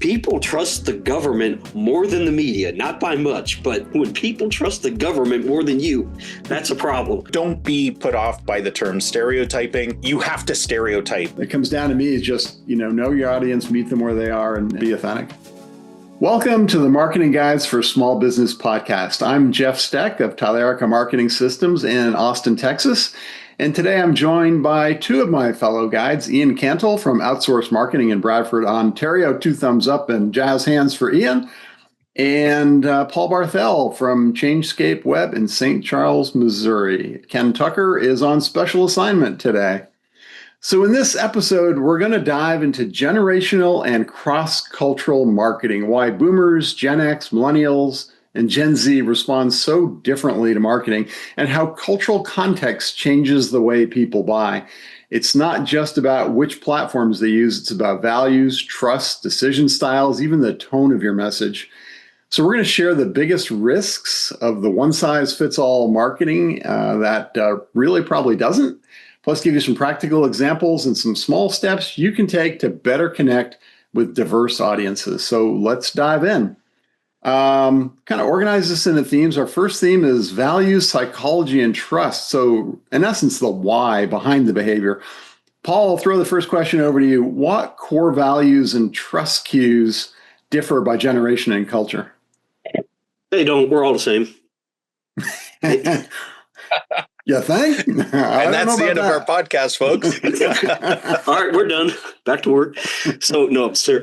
People trust the government more than the media, not by much, but when people trust the government more than you, that's a problem. Don't be put off by the term stereotyping. You have to stereotype. It comes down to me is just, know your audience, meet them where they are, and be authentic. Welcome to the Marketing Guides for Small Business podcast. I'm Jeff Steck of Tylerica Marketing Systems in Austin, Texas. And today I'm joined by two of my fellow guides, Ian Cantle from Outsource Marketing in Bradford, Ontario. Two thumbs up and jazz hands for Ian. And Paul Barthel from Changescape Web in St. Charles, Missouri. Ken Tucker is on special assignment today. So in this episode, we're going to dive into generational and cross-cultural marketing, why boomers, Gen X, millennials, and Gen Z respond so differently to marketing, and how cultural context changes the way people buy. It's not just about which platforms they use, it's about values, trust, decision styles, even the tone of your message. So we're going to share the biggest risks of the one-size-fits-all marketing that really probably doesn't, plus give you some practical examples and some small steps you can take to better connect with diverse audiences. So let's dive in. Kind of organize this into themes. Our first theme is values, psychology, and trust. So in essence, the why behind the behavior. Paul, I'll throw the first question over to you. What core values and trust cues differ by generation and culture? They don't. We're all the same. You think? And that's the end of our podcast, folks. All right, we're done. Back to work. So no, sir.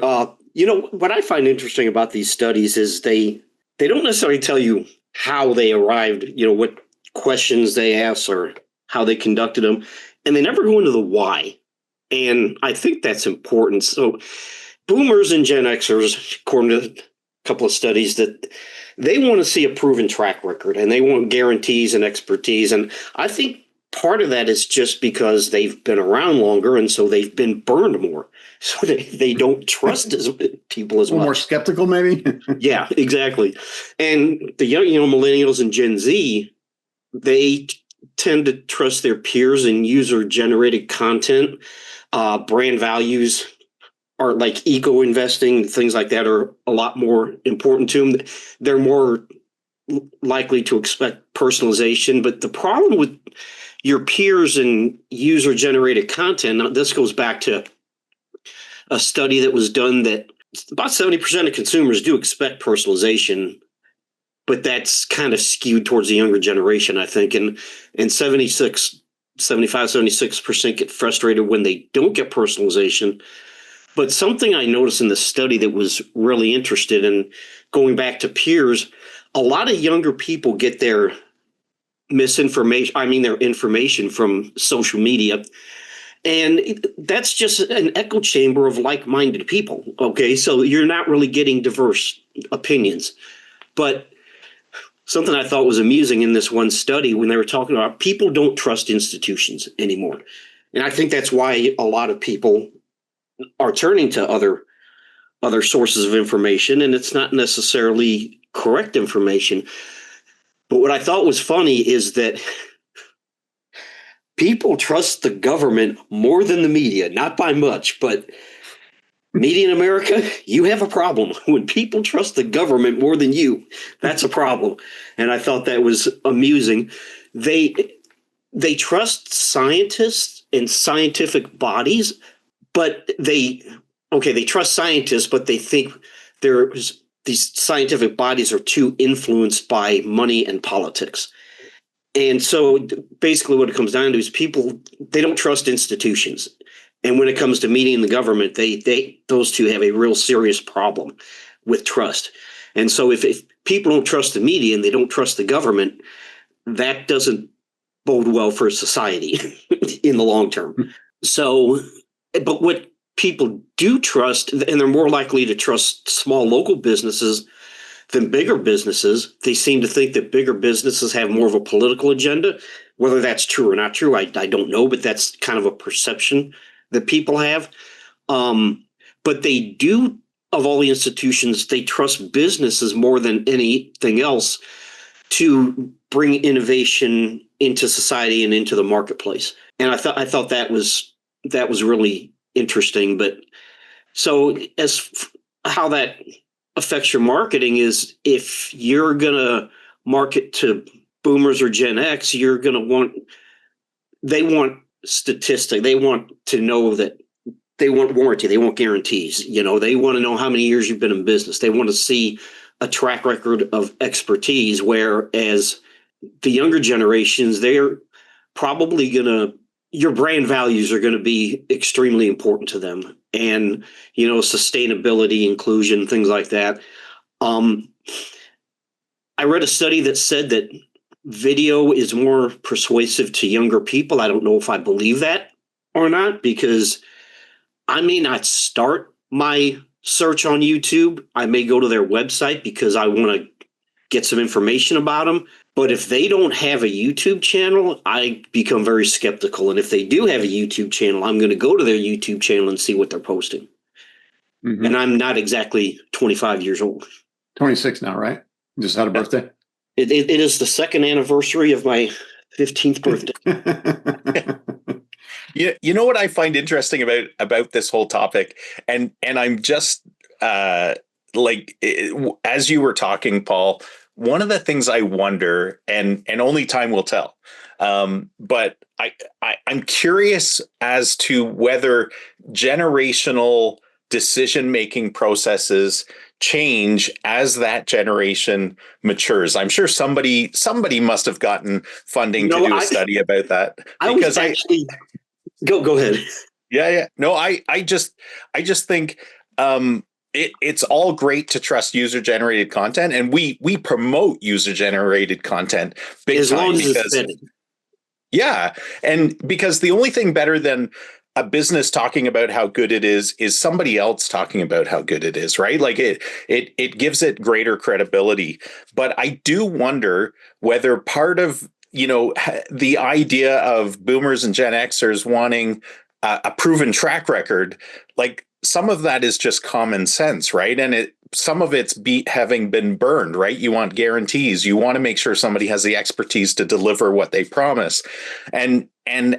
What I find interesting about these studies is they don't necessarily tell you how they arrived, what questions they asked or how they conducted them, and they never go into the why. And I think that's important. So boomers and Gen Xers, according to a couple of studies, that they want to see a proven track record and they want guarantees and expertise. And I think part of that is just because they've been around longer and so they've been burned more. So they don't trust people as much. More skeptical, maybe? Yeah, exactly. And the young, millennials and Gen Z, they tend to trust their peers and user-generated content. Brand values are like eco-investing, things like that are a lot more important to them. They're more likely to expect personalization. But the problem with your peers and user-generated content, this goes back to a study that was done that about 70% of consumers do expect personalization, but that's kind of skewed towards the younger generation, I think. And 76% get frustrated when they don't get personalization. But something I noticed in the study that was really interested in, going back to peers, a lot of younger people get their their information from social media. And that's just an echo chamber of like-minded people. Okay, so you're not really getting diverse opinions. But something I thought was amusing in this one study when they were talking about people don't trust institutions anymore. And I think that's why a lot of people are turning to other sources of information, and it's not necessarily correct information. But what I thought was funny is that people trust the government more than the media, not by much, but media in America, you have a problem. When people trust the government more than you, that's a problem. And I thought that was amusing. They trust scientists and scientific bodies, but they trust scientists, but they think these scientific bodies are too influenced by money and politics. And so basically what it comes down to is people, they don't trust institutions. And when it comes to media and the government, those two have a real serious problem with trust. And so if people don't trust the media and they don't trust the government, that doesn't bode well for society in the long term. So, but what people do trust, and they're more likely to trust small local businesses than bigger businesses. They seem to think that bigger businesses have more of a political agenda. Whether that's true or not true, I don't know, but that's kind of a perception that people have. But they do, of all the institutions, they trust businesses more than anything else to bring innovation into society and into the marketplace. And I thought that was really interesting. But so as how that affects your marketing is if you're going to market to boomers or Gen X, they want statistic. They want to know that they want warranty. They want guarantees. They want to know how many years you've been in business. They want to see a track record of expertise, whereas the younger generations, they're probably your brand values are going to be extremely important to them. And, sustainability, inclusion, things like that. I read a study that said that video is more persuasive to younger people. I don't know if I believe that or not, because I may not start my search on YouTube. I may go to their website because I want to get some information about them. But if they don't have a YouTube channel, I become very skeptical. And if they do have a YouTube channel, I'm going to go to their YouTube channel and see what they're posting. Mm-hmm. And I'm not exactly 25 years old. 26 now, right? Just had a birthday? It is the second anniversary of my 15th birthday. You know what I find interesting about this whole topic, and I'm just as you were talking, Paul, one of the things I wonder, and only time will tell, but I'm curious as to whether generational decision-making processes change as that generation matures. I'm sure somebody must have gotten funding to do a study about that. Go ahead. Yeah. No, I just think it's all great to trust user-generated content, and we promote user-generated content big as time long as it's vetted. Yeah, and because the only thing better than a business talking about how good it is somebody else talking about how good it is, right? Like it gives it greater credibility. But I do wonder whether part of, the idea of boomers and Gen Xers wanting a proven track record, like some of that is just common sense, right? And some of it's having been burned, right? You want guarantees. You want to make sure somebody has the expertise to deliver what they promise. And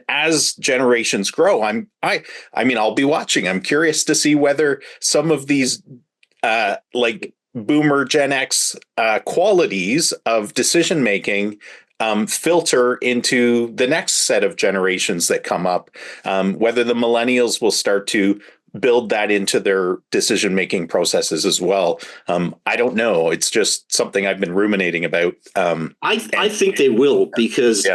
as generations grow, I'll be watching. I'm curious to see whether some of these boomer Gen X qualities of decision making filter into the next set of generations that come up, whether the millennials will start to build that into their decision-making processes as well. I don't know. It's just something I've been ruminating about. I think they will, because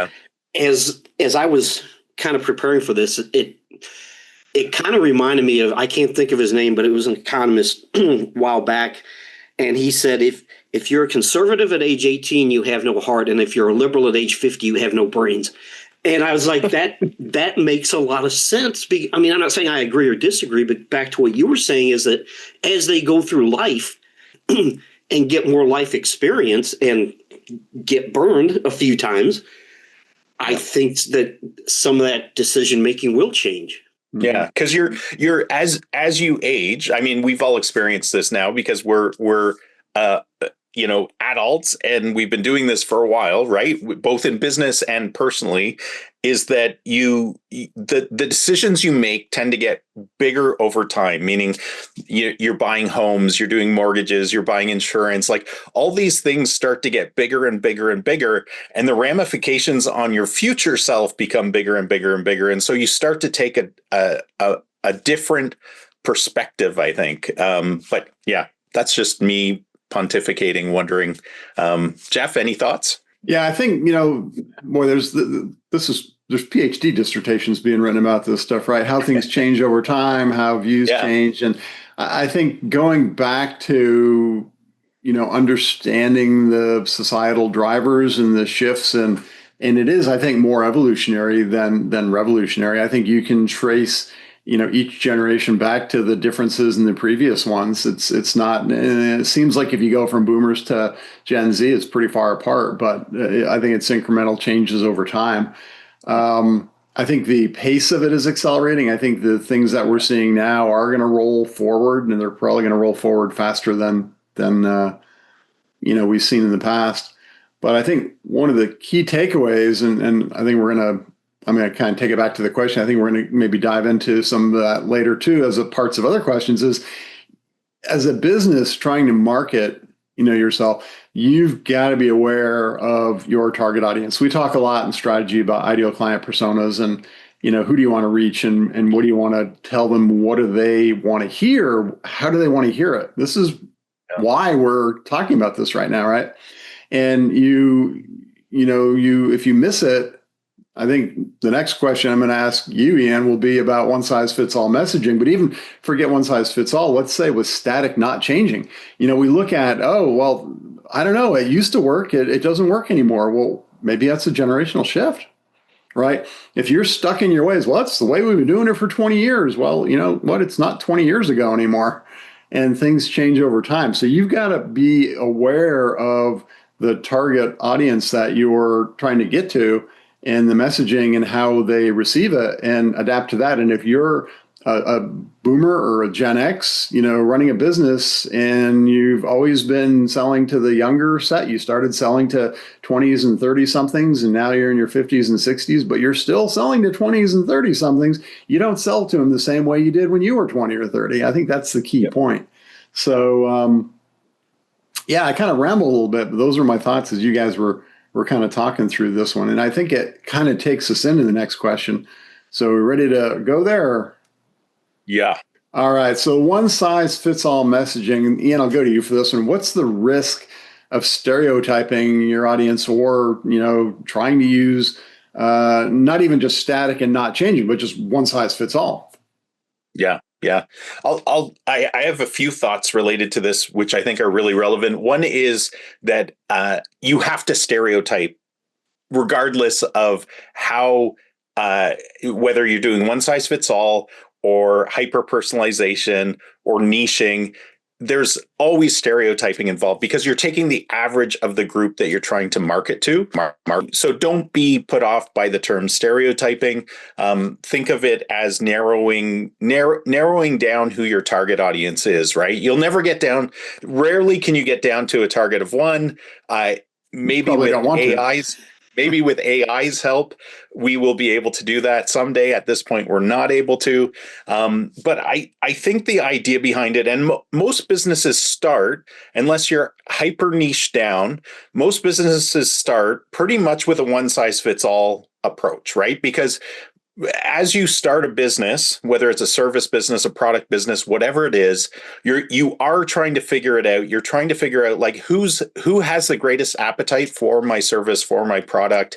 as I was kind of preparing for this, it kind of reminded me of, I can't think of his name, but it was an economist a while back. And he said, if you're a conservative at age 18, you have no heart. And if you're a liberal at age 50, you have no brains. And I was like, that makes a lot of sense. I'm not saying I agree or disagree, but back to what you were saying is that as they go through life and get more life experience and get burned a few times, I think that some of that decision making will change. Yeah, because you're as you age. I mean, we've all experienced this now because we're adults, and we've been doing this for a while, right? Both in business and personally, is that the decisions you make tend to get bigger over time, meaning you're buying homes, you're doing mortgages, you're buying insurance, like all these things start to get bigger and bigger and bigger, and the ramifications on your future self become bigger and bigger and bigger. And so you start to take a different perspective, I think. But yeah, that's just me pontificating, wondering. Jeff, any thoughts? Yeah, I think, there's PhD dissertations being written about this stuff, right? How things change over time, how views change. And I think going back to, understanding the societal drivers and the shifts, and it is, I think, more evolutionary than revolutionary. I think you can trace each generation back to the differences in the previous ones. It's not, it seems like if you go from boomers to Gen Z, it's pretty far apart, but I think it's incremental changes over time. I think the pace of it is accelerating. I think the things that we're seeing now are going to roll forward, and they're probably going to roll forward faster than we've seen in the past. But I think one of the key takeaways, and I think I'm going to kind of take it back to the question. I think we're going to maybe dive into some of that later too, as a parts of other questions, is as a business trying to market, yourself, you've got to be aware of your target audience. We talk a lot in strategy about ideal client personas and, who do you want to reach and what do you want to tell them? What do they want to hear? How do they want to hear it? This is why we're talking about this right now, right? And if you miss it, I think the next question I'm going to ask you, Ian, will be about one size fits all messaging. But even forget one size fits all. Let's say with static not changing. We look at, oh, well, I don't know. It used to work. It doesn't work anymore. Well, maybe that's a generational shift, right? If you're stuck in your ways, well, that's the way we've been doing it for 20 years. Well, you know what? It's not 20 years ago anymore. And things change over time. So you've got to be aware of the target audience that you're trying to get to and the messaging and how they receive it and adapt to that. And if you're a boomer or a Gen X, running a business and you've always been selling to the younger set, you started selling to 20s and 30 somethings, and now you're in your 50s and 60s, but you're still selling to 20s and 30 somethings. You don't sell to them the same way you did when you were 20 or 30. I think that's the key point. So, I kind of rambled a little bit, but those are my thoughts as you guys were kind of talking through this one. And I think it kind of takes us into the next question. So we're ready to go there? Yeah. All right. So one size fits all messaging. Ian, I'll go to you for this one. What's the risk of stereotyping your audience or, trying to use not even just static and not changing, but just one size fits all? Yeah. Yeah. I have a few thoughts related to this, which I think are really relevant. One is that you have to stereotype regardless of how, whether you're doing one size fits all or hyper personalization or niching. There's always stereotyping involved because you're taking the average of the group that you're trying to market to. So don't be put off by the term stereotyping. Think of it as narrowing down who your target audience is, right? You'll never get down. Rarely can you get down to a target of one. Maybe with AI's. Maybe with AI's help, we will be able to do that someday. At this point, we're not able to. But I think the idea behind it, and most businesses start, unless you're hyper niche down, most businesses start pretty much with a one size fits all approach, right? Because as you start a business, whether it's a service business, a product business, whatever it is, you are trying to figure it out. You're trying to figure out like who has the greatest appetite for my service, for my product,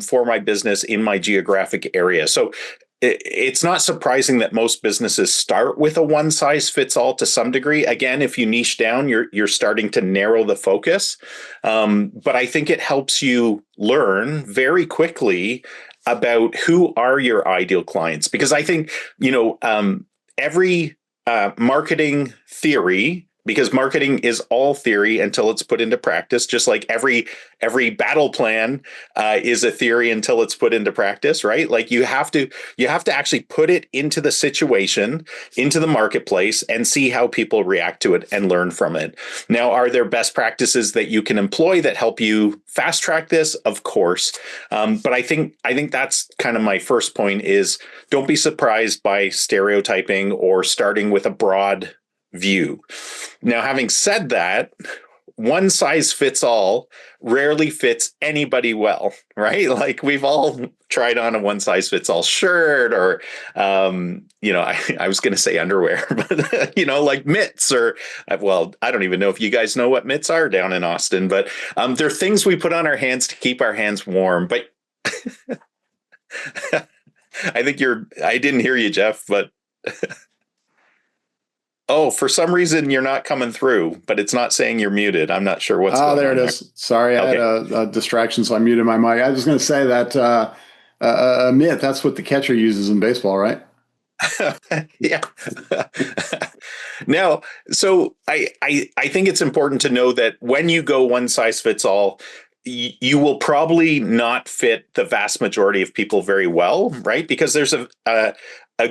for my business in my geographic area. So it's not surprising that most businesses start with a one size fits all to some degree. Again, if you niche down, you're starting to narrow the focus. But I think it helps you learn very quickly about who are your ideal clients, because I think, every marketing theory, because marketing is all theory until it's put into practice, just like every battle plan is a theory until it's put into practice, right? Like you have to actually put it into the situation, into the marketplace, and see how people react to it and learn from it. Now, are there best practices that you can employ that help you fast track this? Of course. But I think that's kind of my first point is don't be surprised by stereotyping or starting with a broad view. Now, having said that, one size fits all rarely fits anybody well, right? Like we've all tried on a one size fits all shirt or, I was going to say underwear, but, like mitts or, well, I don't even know if you guys know what mitts are down in Austin, but they're things we put on our hands to keep our hands warm. But I didn't hear you, Jeff, but oh, for some reason you're not coming through, but it's not saying you're muted. I'm not sure what's going on. Oh, there it is. Sorry, I had a distraction, so I muted my mic. I was going to say that a mitt, that's what the catcher uses in baseball, right? Yeah. Now, so I think it's important to know that when you go one size fits all, you will probably not fit the vast majority of people very well, right? Because there's a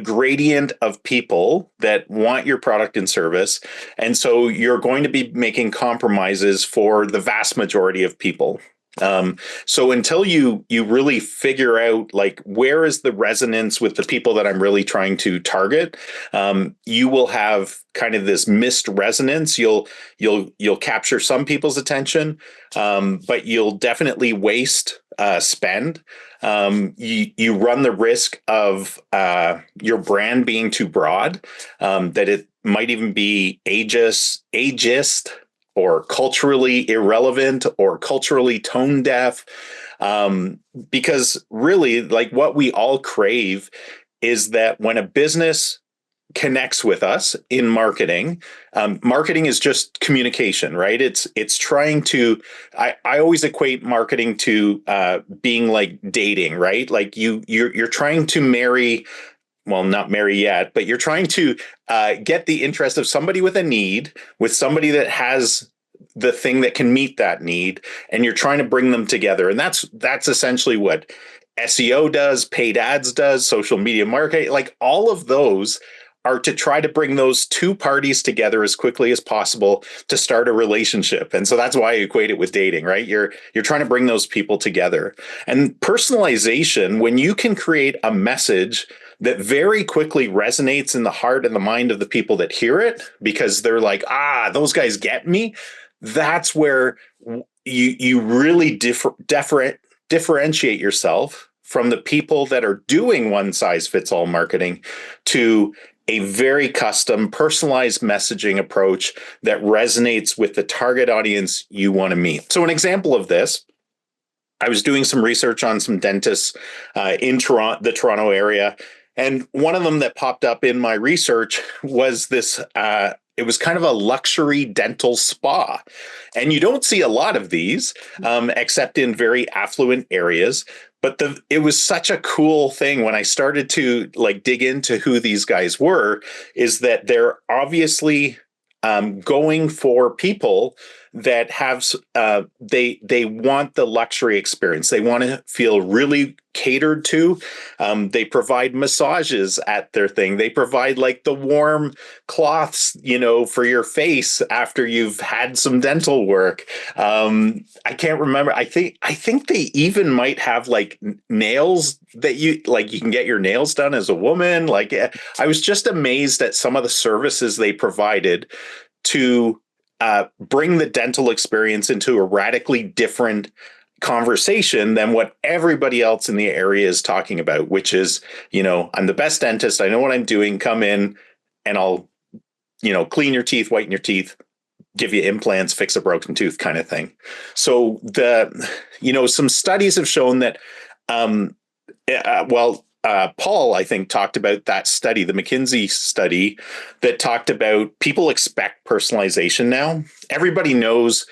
gradient of people that want your product and service. And so you're going to be making compromises for the vast majority of people. So until you really figure out like where is the resonance with the people that I'm really trying to target, you will have kind of this missed resonance. You'll capture some people's attention, but you'll definitely waste spend. You run the risk of your brand being too broad, that it might even be ageist or culturally irrelevant or culturally tone deaf. Because really, like what we all crave is that when a business connects with us in marketing, marketing is just communication, right? It's trying to, I always equate marketing to being like dating, right? Like you're trying to marry, well, not marry yet, but you're trying to get the interest of somebody with a need with somebody that has the thing that can meet that need, and you're trying to bring them together. And that's essentially what SEO does, paid ads does, social media marketing, like all of those are to try to bring those two parties together as quickly as possible to start a relationship. And so that's why I equate it with dating, right? You're trying to bring those people together. And personalization, when you can create a message that very quickly resonates in the heart and the mind of the people that hear it, because they're like, those guys get me. That's where you really differentiate yourself from the people that are doing one size fits all marketing to a very custom, personalized messaging approach that resonates with the target audience you want to meet. So an example of this, I was doing some research on some dentists in Toronto, the Toronto area. And one of them that popped up in my research was this, it was kind of a luxury dental spa. And you don't see a lot of these, except in very affluent areas. But it was such a cool thing when I started to like dig into who these guys were, is that they're obviously going for people that have they want the luxury experience. They want to feel really catered to. They provide massages at their thing. They provide like the warm cloths, for your face after you've had some dental work. I can't remember. I think they even might have like nails that you can get your nails done as a woman. Like I was just amazed at some of the services they provided to bring the dental experience into a radically different conversation than what everybody else in the area is talking about, which is, I'm the best dentist. I know what I'm doing. Come in and I'll, clean your teeth, whiten your teeth, give you implants, fix a broken tooth kind of thing. So some studies have shown that, Paul, I think, talked about that study, the McKinsey study, that talked about people expect personalization now. Everybody knows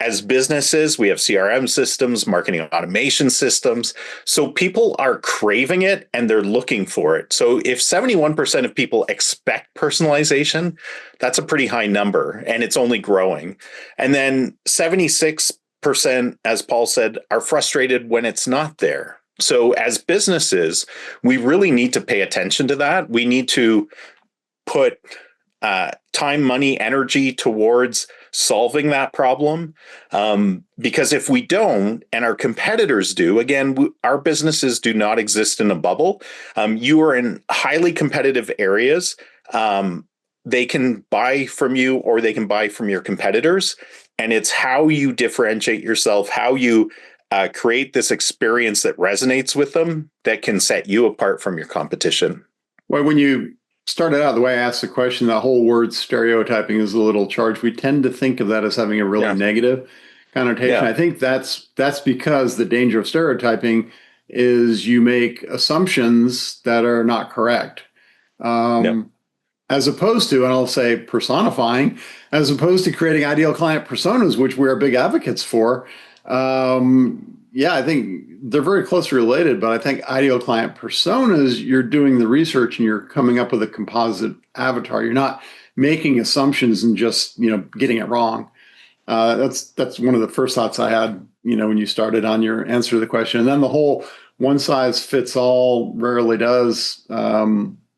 as businesses, we have CRM systems, marketing automation systems. So people are craving it and they're looking for it. So if 71% of people expect personalization, that's a pretty high number, and it's only growing. And then 76%, as Paul said, are frustrated when it's not there. So as businesses, we really need to pay attention to that. We need to put time, money, energy towards solving that problem. Because if we don't, and our competitors do, again, our businesses do not exist in a bubble. You are in highly competitive areas. They can buy from you or they can buy from your competitors. And it's how you differentiate yourself, how you create this experience that resonates with them that can set you apart from your competition. Well, when you started out, the way I asked the question, the whole word stereotyping is a little charged. We tend to think of that as having a really negative connotation. I think that's because the danger of stereotyping is you make assumptions that are not correct. As opposed to, and I'll say personifying, as opposed to creating ideal client personas, which we're big advocates for. I think they're very closely related, but I think ideal client personas, you're doing the research and you're coming up with a composite avatar. You're not making assumptions and just, getting it wrong. That's one of the first thoughts I had, when you started on your answer to the question. And then the whole one size fits all rarely does.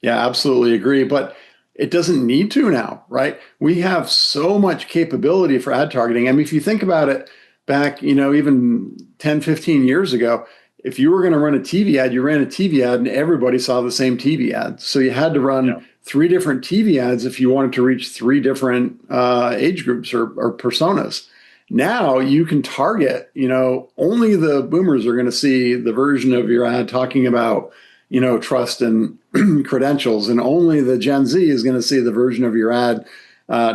Absolutely agree. But it doesn't need to now, right? We have so much capability for ad targeting. I mean, if you think about it, back, even 10, 15 years ago, if you were going to run a TV ad, you ran a TV ad and everybody saw the same TV ad. So you had to run 3 different TV ads if you wanted to reach 3 different age groups or personas. Now you can target, only the boomers are going to see the version of your ad talking about, trust and credentials, and only the Gen Z is going to see the version of your ad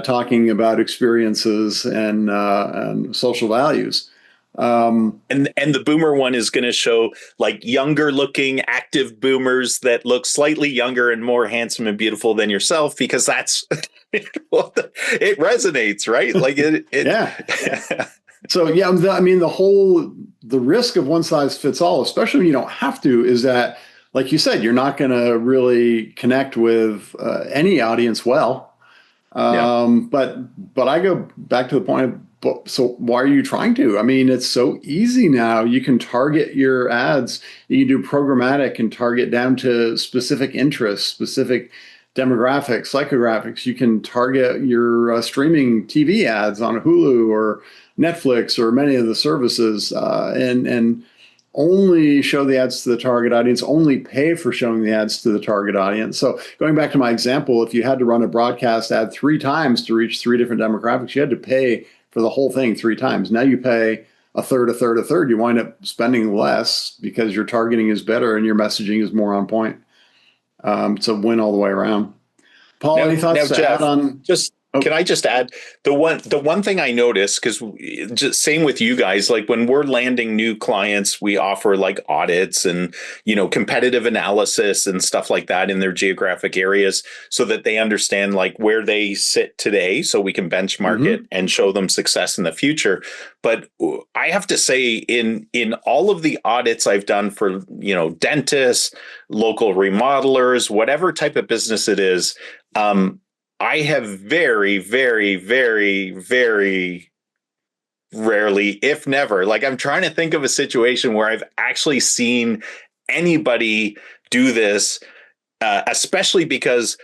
talking about experiences and social values. And the boomer one is going to show like younger looking active boomers that look slightly younger and more handsome and beautiful than yourself, because that's it resonates, right? Like yeah. So the risk of one size fits all, especially when you don't have to, is that, like you said, you're not going to really connect with any audience well. But I go back to the point. So why are you trying to? I mean, it's so easy now. You can target your ads. You can do programmatic and target down to specific interests, specific demographics, psychographics. You can target your streaming TV ads on Hulu or Netflix or many of the services, and only show the ads to the target audience, only pay for showing the ads to the target audience. So going back to my example, if you had to run a broadcast ad 3 times to reach 3 different demographics, you had to pay for the whole thing 3 times. Now you pay a third. You wind up spending less because your targeting is better and your messaging is more on point. It's a win all the way around. Paul, any thoughts to add on? Can I just add the one thing I noticed, because just same with you guys, like when we're landing new clients, we offer like audits and, competitive analysis and stuff like that in their geographic areas so that they understand like where they sit today, so we can benchmark it and show them success in the future. But I have to say, in all of the audits I've done for, dentists, local remodelers, whatever type of business it is, I have very, very, very, very rarely, if never, like I'm trying to think of a situation where I've actually seen anybody do this, especially because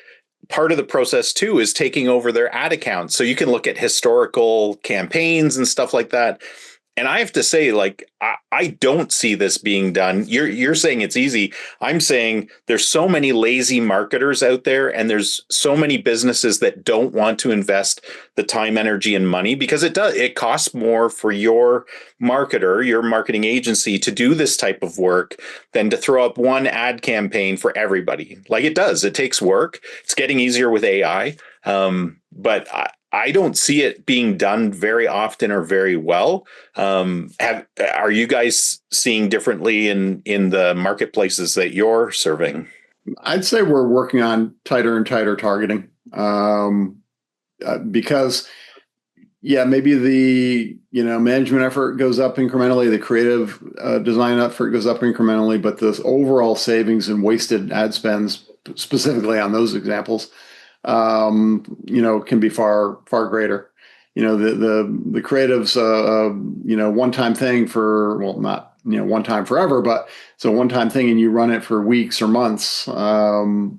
part of the process too is taking over their ad accounts. So you can look at historical campaigns and stuff like that. And I have to say, like, I don't see this being done. You're saying it's easy. I'm saying there's so many lazy marketers out there, and there's so many businesses that don't want to invest the time, energy, and money, because it costs more for your marketer, your marketing agency, to do this type of work than to throw up one ad campaign for everybody. Like it does. It takes work. It's getting easier with AI. But I don't see it being done very often or very well. Are you guys seeing differently in the marketplaces that you're serving? I'd say we're working on tighter and tighter targeting, because maybe the management effort goes up incrementally, the creative design effort goes up incrementally, but the overall savings and wasted ad spends, specifically on those examples, can be far, far greater. The creative's one-time thing for, well, not, one time forever, but it's a one-time thing and you run it for weeks or months. The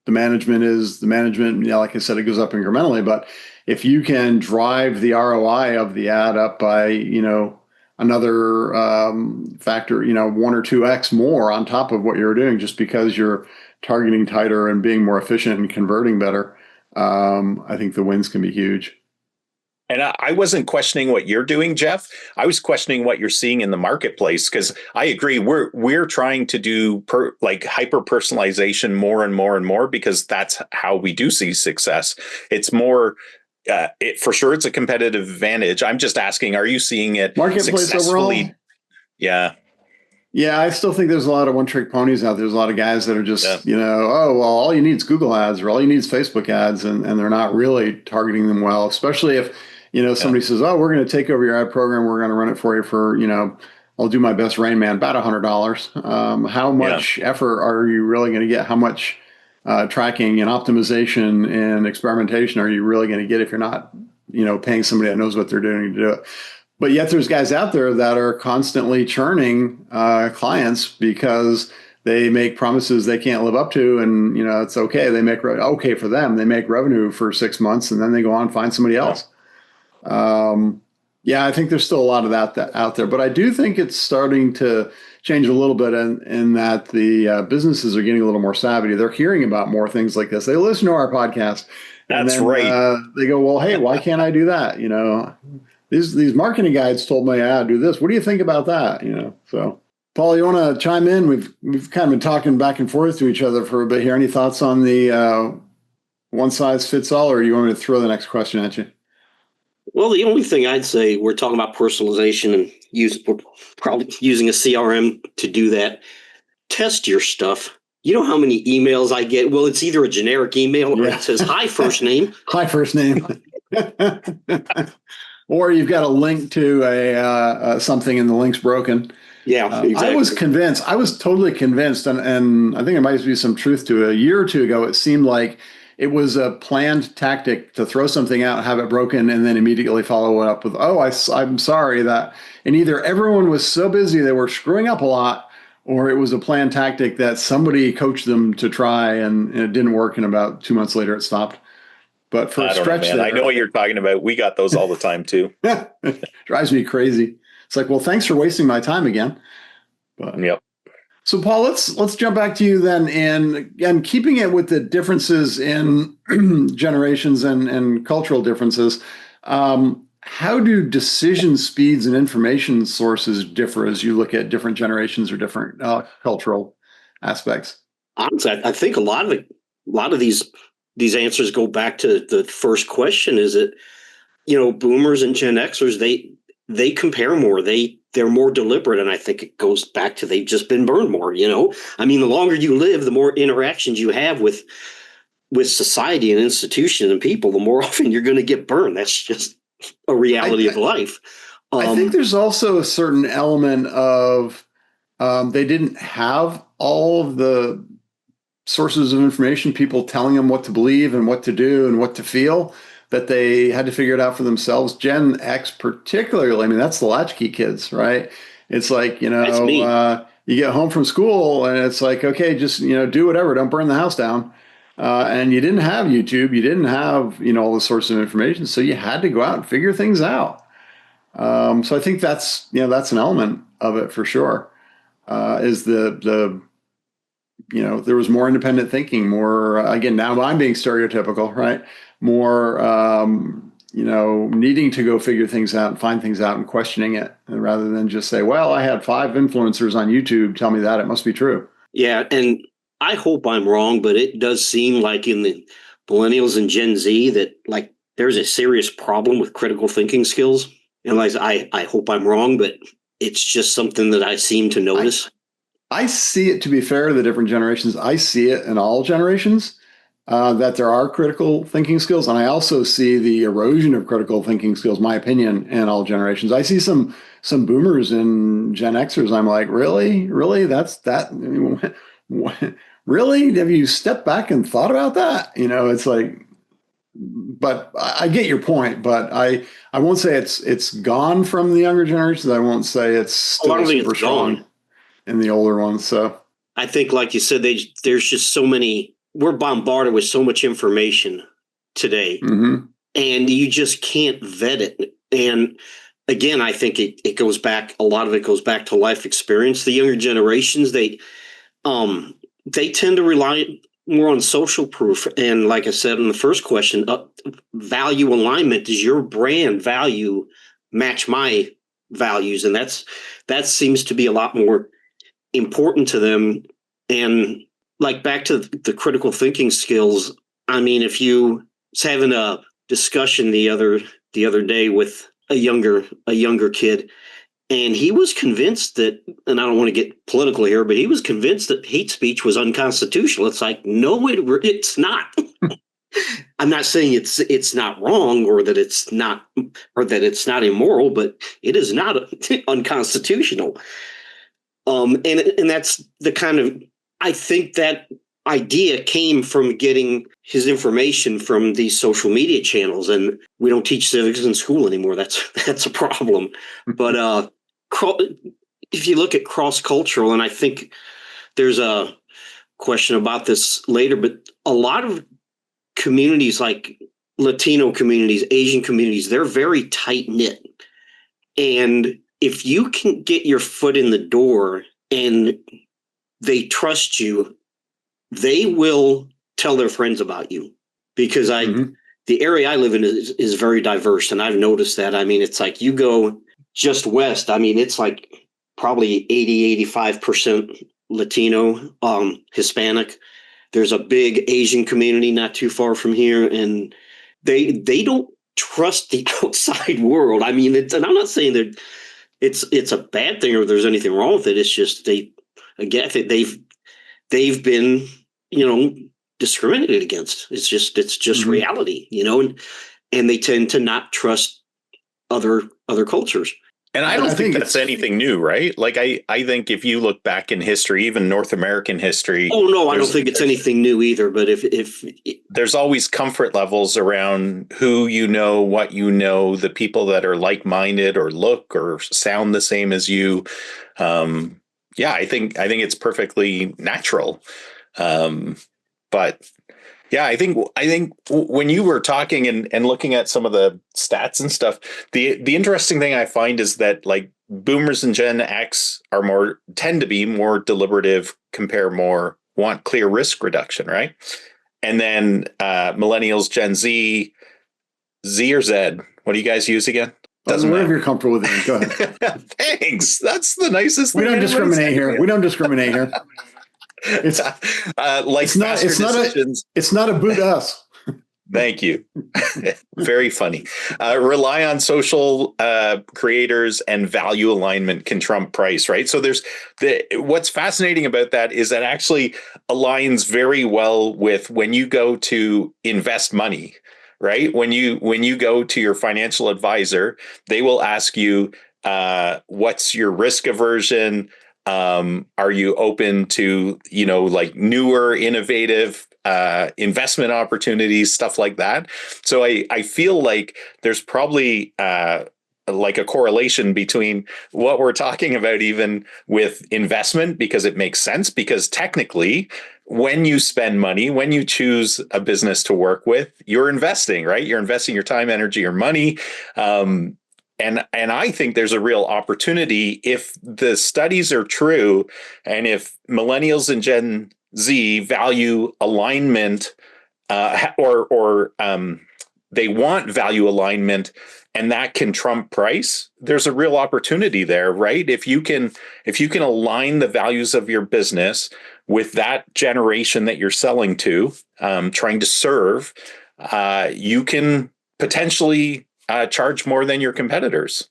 management, like I said, it goes up incrementally, but if you can drive the ROI of the ad up by, another factor, 1 or 2x more on top of what you're doing, just because you're targeting tighter and being more efficient and converting better, I think the wins can be huge. And I wasn't questioning what you're doing, Jeff. I was questioning what you're seeing in the marketplace, because I agree. We're trying to do hyper personalization more and more and more, because that's how we do see success. It's more, for sure, it's a competitive advantage. I'm just asking, are you seeing it marketplace successfully? Overall? Yeah, I still think there's a lot of one-trick ponies out there. There's a lot of guys that are just, all you need is Google ads, or all you need is Facebook ads, and they're not really targeting them well, especially if, somebody says, oh, we're going to take over your ad program. We're going to run it for you for, I'll do my best, Rain Man, about $100. How much effort are you really going to get? How much tracking and optimization and experimentation are you really going to get if you're not, paying somebody that knows what they're doing to do it? But yet there's guys out there that are constantly churning clients because they make promises they can't live up to. And, it's okay. They make okay for them. They make revenue for 6 months and then they go on and find somebody else. Yeah, I think there's still a lot of that out there, but I do think it's starting to change a little bit in that the businesses are getting a little more savvy. They're hearing about more things like this. They listen to our podcast, and That's then right. they go, "Well, hey, why can't I do that?" These marketing guides told me, "Yeah, do this. What do you think about that?" So Paul, you want to chime in? We've kind of been talking back and forth to each other for a bit here. Any thoughts on the one size fits all, or do you want me to throw the next question at you? Well, the only thing I'd say, we're talking about personalization and we're probably using a CRM to do that. Test your stuff. You know how many emails I get? Well, it's either a generic email or it says, "Hi, first name." Hi, first name. Or you've got a link to a something and the link's broken. Yeah, exactly. I was totally convinced, and I think there might be some truth to it. A year or two ago, it seemed like it was a planned tactic to throw something out, have it broken, and then immediately follow it up with, "Oh, I'm sorry that." And either everyone was so busy they were screwing up a lot, or it was a planned tactic that somebody coached them to try, and it didn't work. And about 2 months later, it stopped. But for a stretch there, I know what you're talking about. We got those all the time too. Drives me crazy. It's like, well, thanks for wasting my time again. But, yep. So Paul, let's jump back to you then, and keeping it with the differences in generations and cultural differences. How do decision speeds and information sources differ as you look at different generations or different cultural aspects? Honestly, I think a lot of these answers go back to the first question. Is it, boomers and Gen Xers, they compare more. They're more deliberate. And I think it goes back to they've just been burned more, I mean, the longer you live, the more interactions you have with society and institutions and people, the more often you're going to get burned. That's just a reality of life. I think there's also a certain element of they didn't have all of the sources of information, people telling them what to believe and what to do and what to feel, that they had to figure it out for themselves. Gen X particularly, I mean, that's the latchkey kids, right? It's like, you get home from school and it's like, okay, just, do whatever. Don't burn the house down. And you didn't have YouTube. You didn't have, all the sources of information. So you had to go out and figure things out. So I think that's an element of it for sure. Is the there was more independent thinking, more, again, now I'm being stereotypical, right? More, needing to go figure things out and find things out and questioning it, rather than just say, well, I had 5 influencers on YouTube tell me that, it must be true. Yeah. And I hope I'm wrong, but it does seem like in the Millennials and Gen Z that like there's a serious problem with critical thinking skills. And like, I hope I'm wrong, but it's just something that I seem to notice. I see it, to be fair to the different generations, I see it in all generations, that there are critical thinking skills. And I also see the erosion of critical thinking skills, my opinion, in all generations. I see some boomers and Gen Xers. I'm like, really? That's that? Really? Have you stepped back and thought about that? It's like, but I get your point, but I won't say it's gone from the younger generations. I won't say it's still super strong in the older ones. So I think, like you said, there's just so many, we're bombarded with so much information today, and you just can't vet it. And again, I think it goes back, a lot of it goes back to life experience. The younger generations, they tend to rely more on social proof. And like I said in the first question, value alignment. Does your brand value match my values? And that seems to be a lot more important to them. And like back to the critical thinking skills, I mean, if you was having a discussion the other day with a younger kid, and he was convinced that, and I don't want to get political here, but he was convinced that hate speech was unconstitutional. It's like, no, it's not. I'm not saying it's not wrong or that it's not immoral, but it is not unconstitutional. And that's the kind of, I think that idea came from getting his information from these social media channels, and we don't teach civics in school anymore. That's a problem. But if you look at cross-cultural, and I think there's a question about this later, but a lot of communities like Latino communities, Asian communities, they're very tight-knit. And if you can get your foot in the door and they trust you, they will tell their friends about you. Because the area I live in is very diverse, and I've noticed that. I mean, it's like you go just west. I mean, it's like probably 80-85% Latino, Hispanic. There's a big Asian community not too far from here, and they don't trust the outside world. I mean, and I'm not saying that it's a bad thing or there's anything wrong with it. It's just they've been, discriminated against. It's just reality, and they tend to not trust other cultures. And I don't think that's anything new, right? Like, I think if you look back in history, even North American history. Oh, no, I don't think it's anything new either. But if there's always comfort levels around who what the people that are like-minded or look or sound the same as you. I think it's perfectly natural. But yeah, I think when you were talking and looking at some of the stats and stuff, the interesting thing I find is that like boomers and Gen X tend to be more deliberative, want clear risk reduction, right? And then millennials, Gen Z or Z, what do you guys use again? Doesn't matter if you're comfortable with it. Go ahead. Thanks. That's the nicest thing. We don't discriminate here. It's not a boot us. Thank you. Very funny. Rely on social creators, and value alignment can trump price, right? So what's fascinating about that is that actually aligns very well with when you go to invest money, right? When you go to your financial advisor, they will ask you, what's your risk aversion? Are you open to, like newer, innovative investment opportunities, stuff like that? So I feel like there's probably like a correlation between what we're talking about even with investment, because it makes sense, because technically when you spend money, when you choose a business to work with, you're investing, right? You're investing your time, energy, or money. And I think there's a real opportunity if the studies are true, and if millennials and Gen Z value alignment, or they want value alignment, and that can trump price, there's a real opportunity there, right? If you can align the values of your business with that generation that you're selling to, trying to serve, you can potentially charge more than your competitors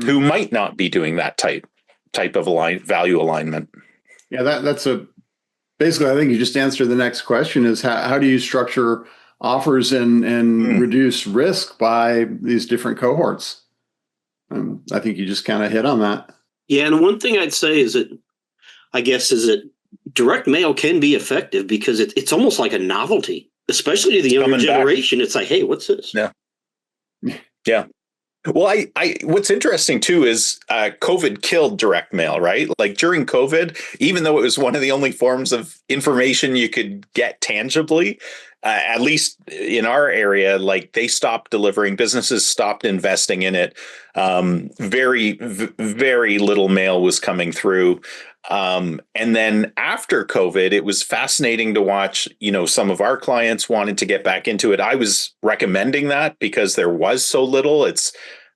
who might not be doing that type of value alignment. Yeah, that's basically, I think you just answered the next question, is how do you structure offers and reduce risk by these different cohorts? I think you just kind of hit on that. Yeah, and one thing I'd say is that direct mail can be effective because it's almost like a novelty, especially to the younger generation. It's like, hey, what's this? Yeah. Yeah. Well, I what's interesting too is COVID killed direct mail, right? Like during COVID, even though it was one of the only forms of information you could get tangibly, at least in our area, like they stopped delivering, businesses stopped investing in it. Very, very little mail was coming through. And then after COVID, it was fascinating to watch, some of our clients wanted to get back into it. I was recommending that because there was so little. It's,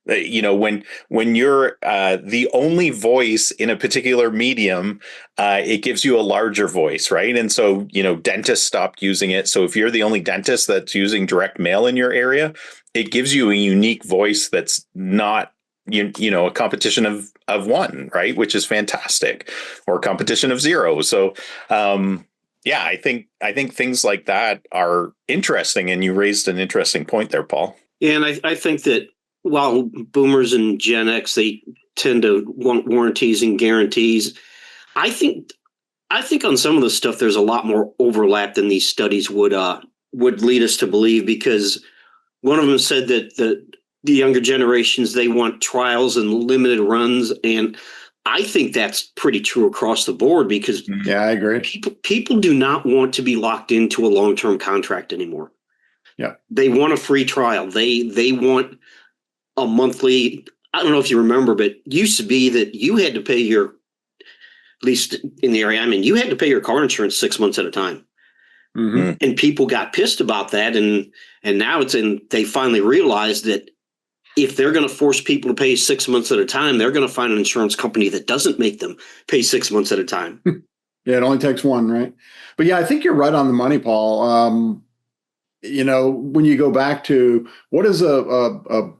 when you're the only voice in a particular medium, it gives you a larger voice, right? And so, dentists stopped using it. So if you're the only dentist that's using direct mail in your area, it gives you a unique voice that's not a competition of one, right? Which is fantastic, or a competition of zero. So, I think things like that are interesting. And you raised an interesting point there, Paul. Yeah, and I think that while boomers and Gen X, they tend to want warranties and guarantees, I think on some of the stuff, there's a lot more overlap than these studies would lead us to believe, because one of them said that the younger generations, they want trials and limited runs. And I think that's pretty true across the board, because I agree. People do not want to be locked into a long-term contract anymore. Yeah. They want a free trial. They want a monthly I don't know if you remember, but it used to be that you had to pay your, at least in the area I'm in, you had to pay your car insurance 6 months at a time. Mm-hmm. And people got pissed about that. And now they finally realized that if they're going to force people to pay 6 months at a time, they're going to find an insurance company that doesn't make them pay 6 months at a time. Yeah, it only takes one, right? But yeah, I think you're right on the money, Paul. When you go back to what is a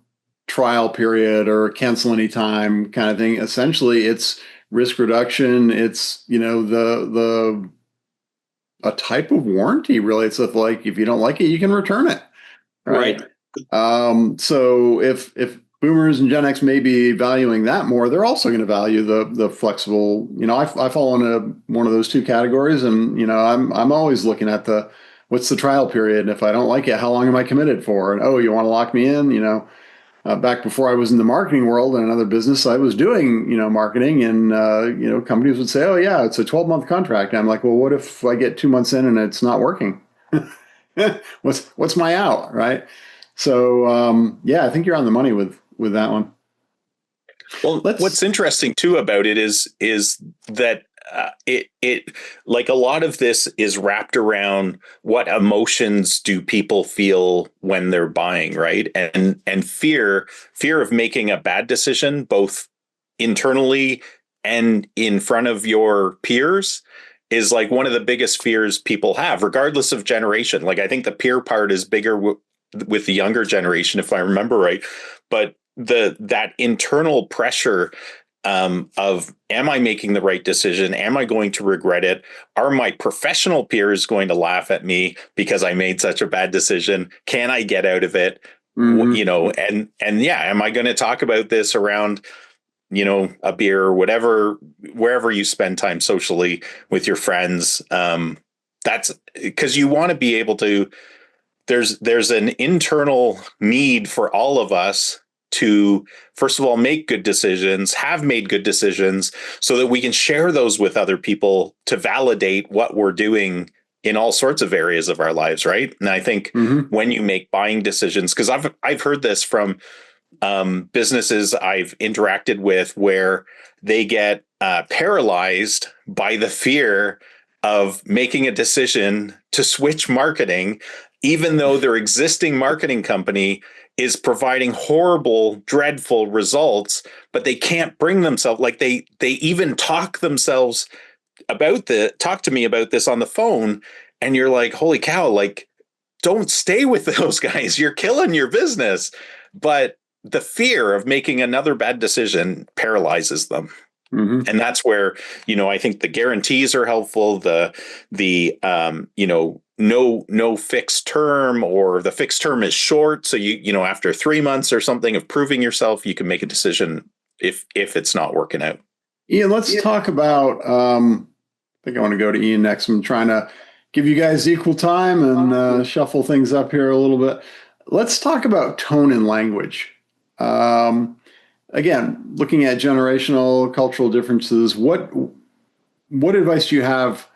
trial period or cancel any time kind of thing, essentially it's risk reduction. It's, the a type of warranty, really. It's like, if you don't like it, you can return it. Right. So if boomers and Gen X may be valuing that more, they're also going to value the flexible. I fall into one of those two categories, and I'm always looking at what's the trial period, and if I don't like it, how long am I committed for? And you want to lock me in? Back before I was in the marketing world in another business, I was doing marketing, and companies would say, "Oh yeah, it's a 12-month contract." And I'm like, "Well, what if I get 2 months in and it's not working? What's my out?" Right? So I think you're on the money with that one. Well, what's interesting too about it is that it like a lot of this is wrapped around what emotions do people feel when they're buying, right? And fear of making a bad decision, both internally and in front of your peers, is like one of the biggest fears people have, regardless of generation. Like, I think the peer part is bigger with the younger generation, if I remember right. But that internal pressure of, am I making the right decision? Am I going to regret it? Are my professional peers going to laugh at me because I made such a bad decision? Can I get out of it? Mm-hmm. And yeah, am I going to talk about this around, a beer or whatever, wherever you spend time socially with your friends? That's because you want to be able to, there's an internal need for all of us to, first of all, make good decisions, have made good decisions, so that we can share those with other people to validate what we're doing in all sorts of areas of our lives, right? And I think when you make buying decisions, because I've heard this from businesses I've interacted with, where they get paralyzed by the fear of making a decision to switch marketing, even though their existing marketing company is providing horrible, dreadful results, but they can't bring themselves, like they even talk to me about this on the phone. And you're like, holy cow, like, don't stay with those guys. You're killing your business. But the fear of making another bad decision paralyzes them. Mm-hmm. And that's where, I think the guarantees are helpful. No fixed term, or the fixed term is short. So after 3 months or something of proving yourself, you can make a decision if it's not working out. Ian, let's talk about, I think I want to go to Ian next. I'm trying to give you guys equal time and shuffle things up here a little bit. Let's talk about tone and language. Again, looking at generational, cultural differences, what advice do you have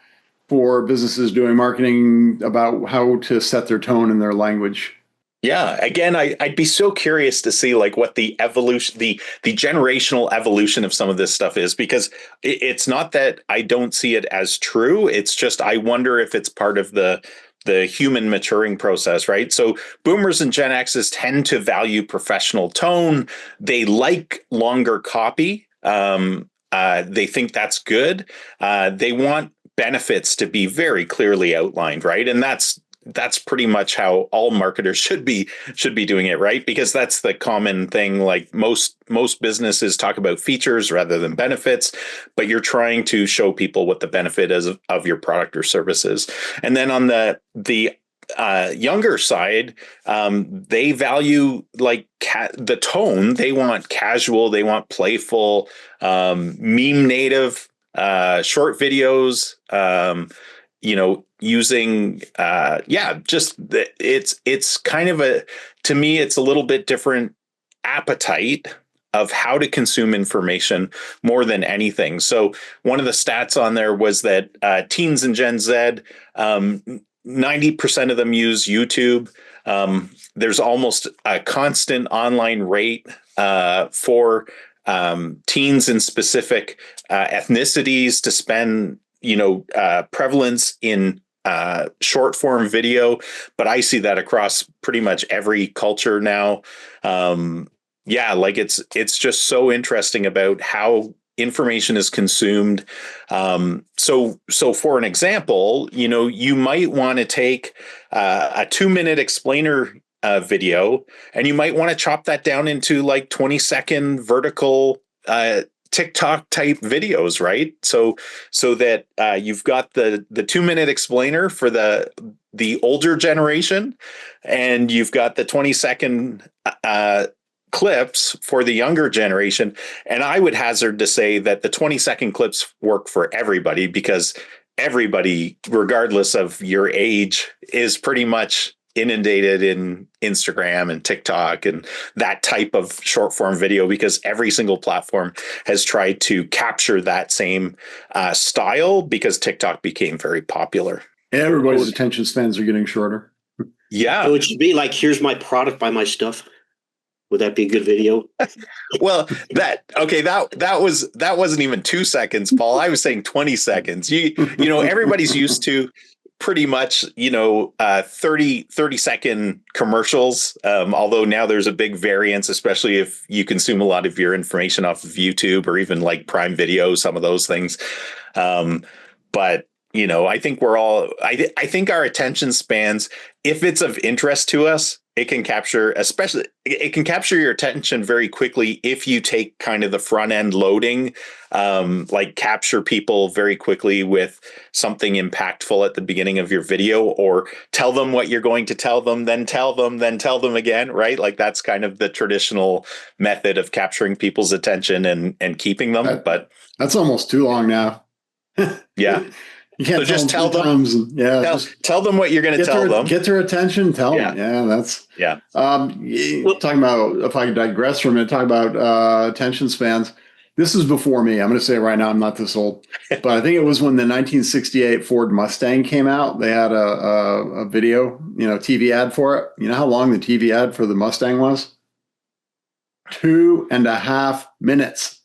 for businesses doing marketing about how to set their tone and their language? Yeah, again, I'd be so curious to see like what the evolution, the generational evolution of some of this stuff is, because it's not that I don't see it as true. It's just, I wonder if it's part of the human maturing process, right? So boomers and Gen X's tend to value professional tone. They like longer copy. They think that's good. They want benefits to be very clearly outlined, right? And that's pretty much how all marketers should be doing it, right? Because that's the common thing. Like most businesses talk about features rather than benefits, but you're trying to show people what the benefit is of your product or services. And then on the younger side, they value like the tone. They want casual, they want playful, meme native, short videos, using it's kind of to me, it's a little bit different appetite of how to consume information more than anything. So one of the stats on there was that teens and Gen Z, 90% of them use YouTube. There's almost a constant online rate for teens in specific ethnicities to spend, prevalence in short form video, but I see that across pretty much every culture now. Like it's just so interesting about how information is consumed. So for an example, you might want to take a 2-minute explainer video, and you might want to chop that down into like 20-second vertical TikTok type videos, right? So that you've got the 2-minute explainer for the older generation, and you've got the 20-second clips for the younger generation. And I would hazard to say that the 20-second clips work for everybody, because everybody, regardless of your age, is pretty much inundated in Instagram and TikTok and that type of short form video, because every single platform has tried to capture that same style, because TikTok became very popular. Everybody's attention spans are getting shorter. Yeah. So it should be like, here's my product, buy my stuff. Would that be a good video? Well, that wasn't even 2 seconds, Paul. I was saying 20 seconds. Everybody's used to pretty much, 30-second commercials. Although now there's a big variance, especially if you consume a lot of your information off of YouTube or even like Prime Video, some of those things. But I think I think our attention spans, if it's of interest to us, it can capture your attention very quickly if you take kind of the front end loading, like capture people very quickly with something impactful at the beginning of your video, or tell them what you're going to tell them, then tell them again, right? Like that's kind of the traditional method of capturing people's attention and keeping them. But that's almost too long now. Yeah. You can't so just tell them. Tell them what you're going to tell them. Get their attention. Tell them. Yeah, that's. Yeah. Talking about, if I could digress from it, talk about attention spans. This is before me. I'm going to say it right now, I'm not this old, but I think it was when the 1968 Ford Mustang came out. They had a video, TV ad for it. You know how long the TV ad for the Mustang was? 2.5 minutes.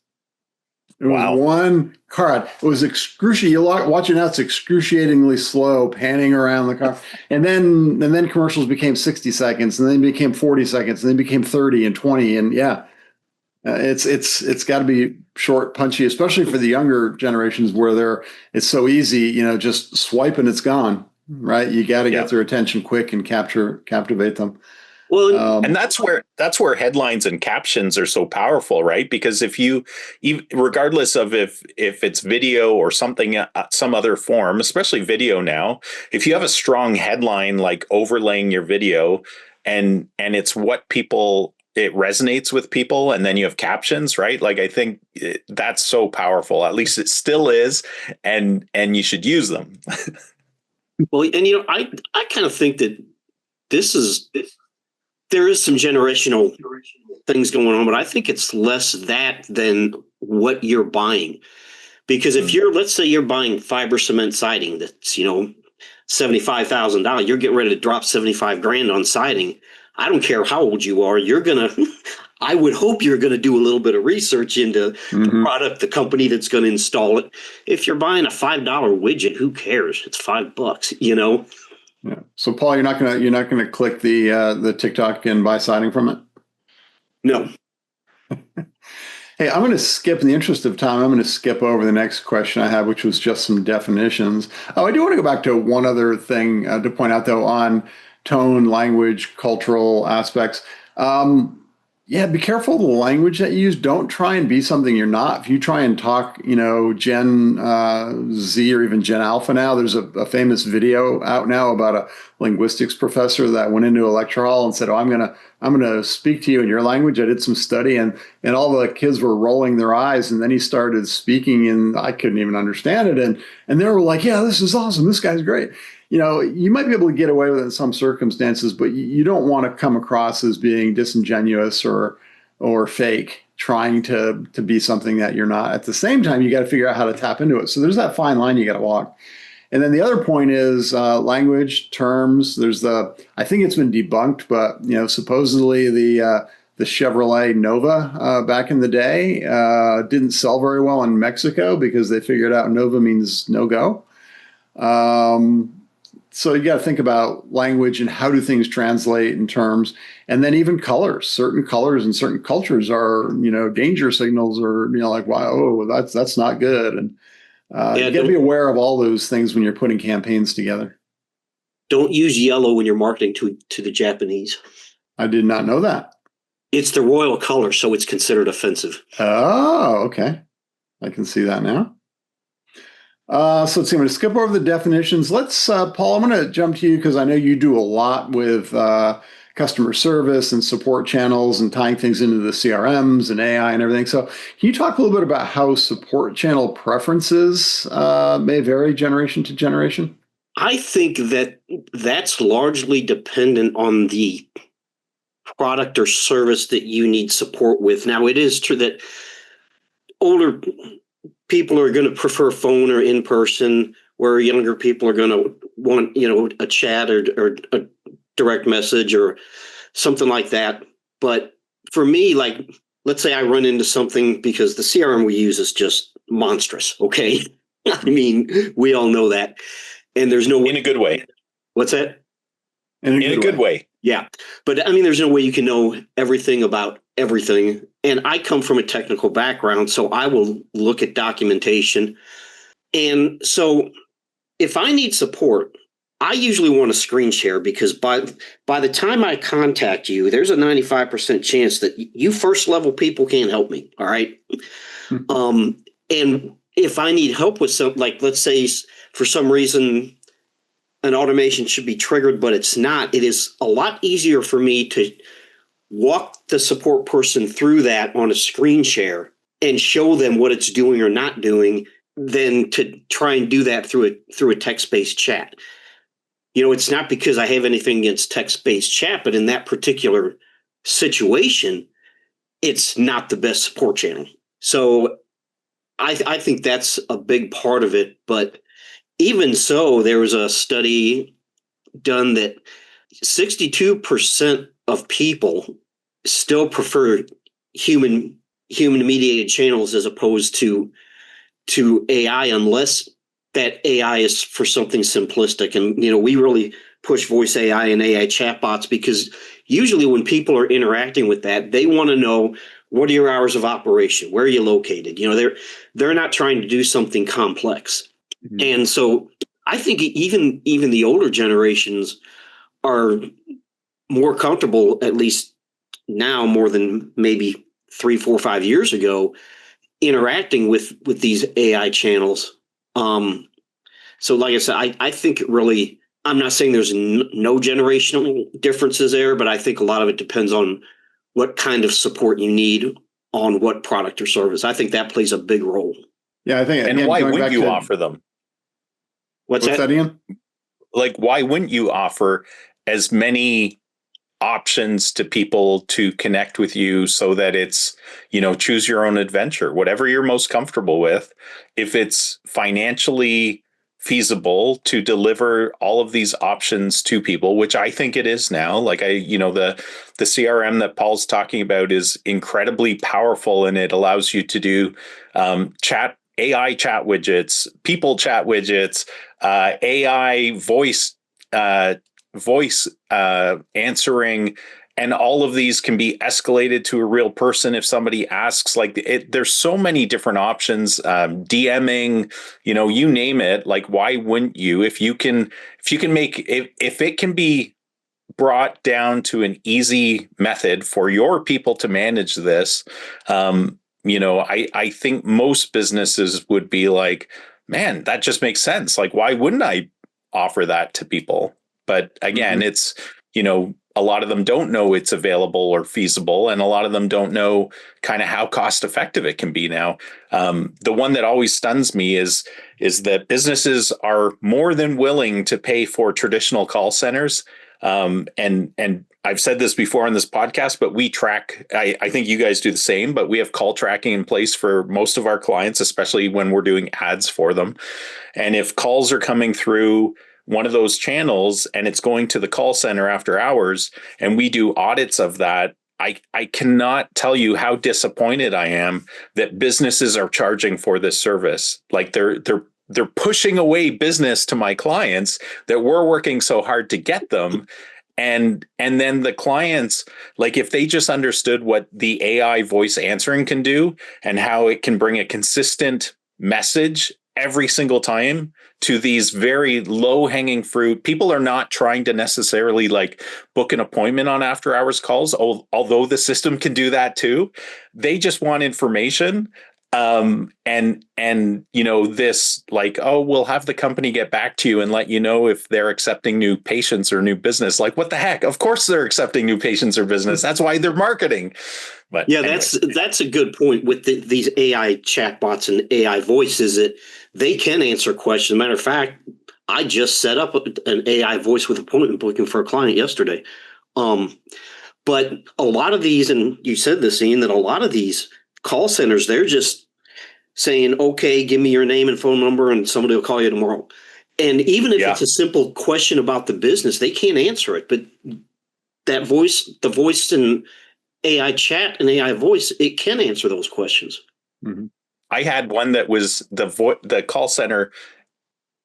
It was one car. It was excruciating. You watch it now; it's excruciatingly slow, panning around the car, and then commercials became 60 seconds, and then became 40 seconds, and then became 30 and 20, and it's got to be short, punchy, especially for the younger generations where it's so easy. Just swipe and it's gone. Right? You got to get their attention quick and captivate them. Well, and that's where headlines and captions are so powerful, right? Because if you, regardless of if it's video or something, some other form, especially video now, if you have a strong headline like overlaying your video, and it's what it resonates with people, and then you have captions, right? Like I think that's so powerful. At least it still is, and you should use them. Well, and I kind of think that there is some generational things going on, but I think it's less that than what you're buying. Because if let's say you're buying fiber cement siding that's, $75,000, you're getting ready to drop $75,000 on siding. I don't care how old you are. I would hope you're going to do a little bit of research into the product, the company that's going to install it. If you're buying a $5 widget, who cares? It's $5, Yeah. So Paul, you're not gonna click the TikTok and buy siding from it? No. Hey, I'm gonna skip, in the interest of time, I'm gonna skip over the next question I had, which was just some definitions. Oh, I do want to go back to one other thing to point out though on tone, language, cultural aspects. Be careful of the language that you use. Don't try and be something you're not. If you try and talk, Gen Z or even Gen Alpha now, there's a famous video out now about a linguistics professor that went into a lecture hall and said, "Oh, I'm gonna speak to you in your language." I did some study, and all the kids were rolling their eyes, and then he started speaking, and I couldn't even understand it, and they were like, "Yeah, this is awesome. This guy's great." You might be able to get away with it in some circumstances, but you don't want to come across as being disingenuous or fake, trying to be something that you're not. At the same time, you got to figure out how to tap into it. So there's that fine line you got to walk. And then the other point is language, terms. I think it's been debunked, but supposedly the the Chevrolet Nova back in the day. Didn't sell very well in Mexico because they figured out Nova means no go. So you got to think about language and how do things translate in terms, and then even colors. Certain colors in certain cultures are, danger signals, or like, wow, oh, that's not good. And you got to be aware of all those things when you're putting campaigns together. Don't use yellow when you're marketing to the Japanese. I did not know that. It's the royal color, so it's considered offensive. Oh, okay. I can see that now. So let's see, I'm going to skip over the definitions. Let's, Paul, I'm going to jump to you because I know you do a lot with customer service and support channels and tying things into the CRMs and AI and everything. So can you talk a little bit about how support channel preferences may vary generation to generation? I think that's largely dependent on the product or service that you need support with. Now, it is true that older people are going to prefer phone or in person, where younger people are going to want, a chat or a direct message or something like that. But for me, like, let's say I run into something because the CRM we use is just monstrous. Okay. I mean, we all know that. And there's no way. In a good way. What's that? In a good way. Yeah. But I mean, there's no way you can know everything about everything. And I come from a technical background, so I will look at documentation. And so if I need support, I usually want to screen share, because by the time I contact you, there's a 95% chance that you first level people can't help me. All right. And if I need help with something, like, let's say for some reason an automation should be triggered, but it's not, it is a lot easier for me to walk the support person through that on a screen share and show them what it's doing or not doing than to try and do that through a text-based chat. It's not because I have anything against text-based chat, but in that particular situation, it's not the best support channel. So I think that's a big part of it. But even so, there was a study done that 62% of people still prefer human mediated channels as opposed to AI, unless that AI is for something simplistic. And we really push voice AI and AI chatbots because usually when people are interacting with that, they want to know, what are your hours of operation? Where are you located? They're not trying to do something complex. Mm-hmm. And so I think even the older generations are more comfortable, at least now more than maybe 3, 4, 5 years ago, interacting with these AI channels. So like I said, I think it really, I'm not saying there's no generational differences there, but I think a lot of it depends on what kind of support you need on what product or service. I think that plays a big role. Yeah, I think. And why wouldn't you offer them? What's that, Ian? Like, why wouldn't you offer as many options to people to connect with you so that it's, choose your own adventure, whatever you're most comfortable with. If it's financially feasible to deliver all of these options to people, which I think it is now, like the CRM that Paul's talking about is incredibly powerful, and it allows you to do AI chat widgets, people chat widgets, AI voice answering, and all of these can be escalated to a real person if somebody asks. There's so many different options, DMing, you name it. Like, why wouldn't you? If it can be brought down to an easy method for your people to manage this, I think most businesses would be like, man, that just makes sense. Like, why wouldn't I offer that to people? But again, it's, a lot of them don't know it's available or feasible, and a lot of them don't know kind of how cost effective it can be now. The one that always stuns me is that businesses are more than willing to pay for traditional call centers. And I've said this before on this podcast, but we track, I think you guys do the same, but we have call tracking in place for most of our clients, especially when we're doing ads for them. And if calls are coming through one of those channels and it's going to the call center after hours, and we do audits of that, I cannot tell you how disappointed I am that businesses are charging for this service. Like they're pushing away business to my clients that we're working so hard to get them. And then the clients, like if they just understood what the AI voice answering can do and how it can bring a consistent message every single time to these very low hanging fruit. People are not trying to necessarily like book an appointment on after hours calls, although the system can do that too. They just want information. And this like, oh, we'll have the company get back to you and let you know if they're accepting new patients or new business. Like, what the heck? Of course they're accepting new patients or business. That's why they're marketing. But yeah, anyway. that's a good point with these AI chatbots and AI voices, that they can answer questions. Matter of fact, I just set up an AI voice with appointment booking for a client yesterday. But a lot of these, and you said this, Ian, that a lot of these call centers, they're just saying, okay, give me your name and phone number and somebody will call you tomorrow. And even if it's a simple question about the business, they can't answer it. But that voice, the voice and AI chat and AI voice, it can answer those questions. Mm-hmm. I had one that was the call center.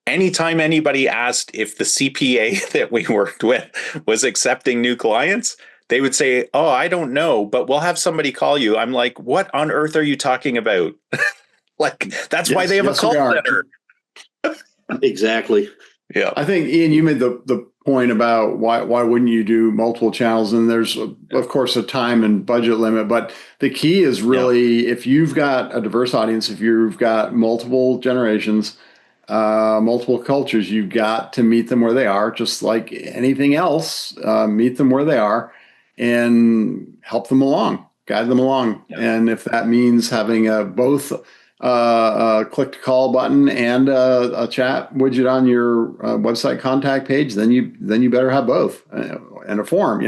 Anytime anybody asked if the CPA that we worked with was accepting new clients, they would say, oh, I don't know, but we'll have somebody call you. I'm like, what on earth are you talking about? Like, that's why they have a call center. Exactly. Yeah. I think, Ian, you made the point about why wouldn't you do multiple channels? And there's, of course, a time and budget limit. But the key is really, if you've got a diverse audience, if you've got multiple generations, multiple cultures, you've got to meet them where they are, just like anything else. Meet them where they are and help them along, guide them along. Yeah. And if that means having both a click to call button and a chat widget on your website contact page, then you better have both, and a form.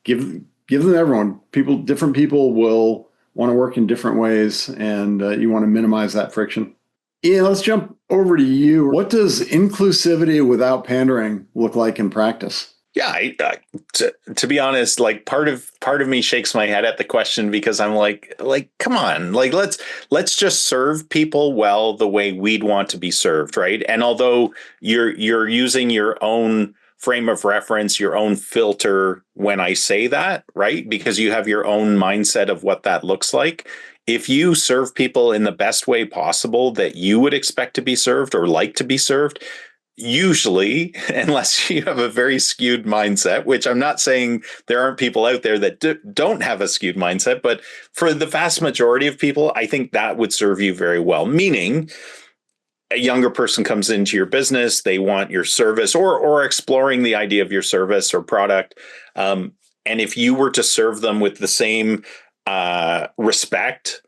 Give them everyone. Different people will want to work in different ways, and you want to minimize that friction. Ian, let's jump over to you. What does inclusivity without pandering look like in practice? Yeah, to be honest, like part of me shakes my head at the question, because I'm like, come on, like let's just serve people well the way we'd want to be served, right? And although you're using your own frame of reference, your own filter when I say that, right? Because you have your own mindset of what that looks like. If you serve people in the best way possible that you would expect to be served or like to be served, usually, unless you have a very skewed mindset, which I'm not saying there aren't people out there that don't have a skewed mindset, but for the vast majority of people, I think that would serve you very well. Meaning, a younger person comes into your business, they want your service or exploring the idea of your service or product. And if you were to serve them with the same respect,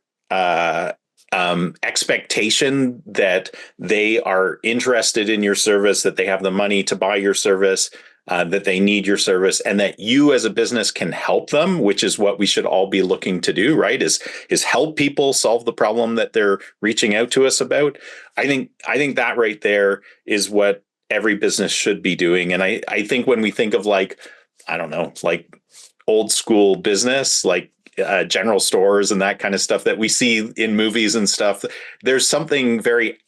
expectation that they are interested in your service, that they have the money to buy your service, that they need your service, and that you as a business can help them, which is what we should all be looking to do, right? Is help people solve the problem that they're reaching out to us about. I think that right there is what every business should be doing. And I think when we think of like, I don't know, like old school business, like general stores and that kind of stuff that we see in movies and stuff, there's something very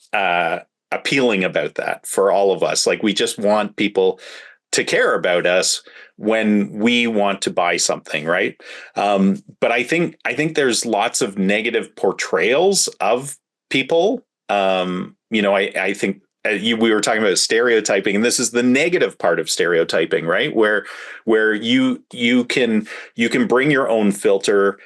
appealing about that for all of us. Like, we just want people to care about us when we want to buy something, right? But I think there's lots of negative portrayals of people. I think we were talking about stereotyping, and this is the negative part of stereotyping, right? Where you can bring your own filter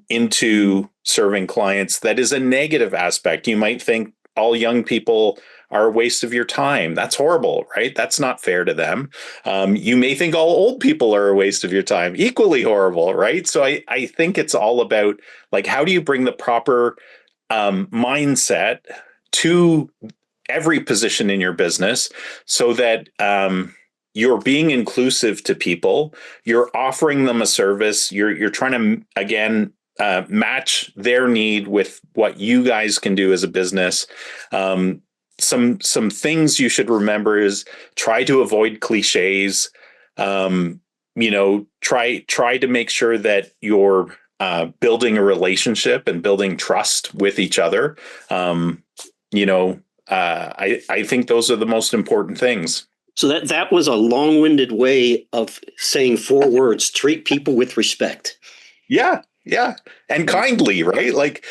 into serving clients. That is a negative aspect. You might think all young people are a waste of your time. That's horrible, right? That's not fair to them. You may think all old people are a waste of your time. Equally horrible, right? So I think it's all about, like, how do you bring the proper mindset to every position in your business so that you're being inclusive to people, you're offering them a service, you're trying to, again, match their need with what you guys can do as a business. Some things you should remember is try to avoid cliches. try to make sure that you're building a relationship and building trust with each other. I think those are the most important things. So that was a long-winded way of saying 4 words: treat people with respect. Yeah. And kindly, right? Like,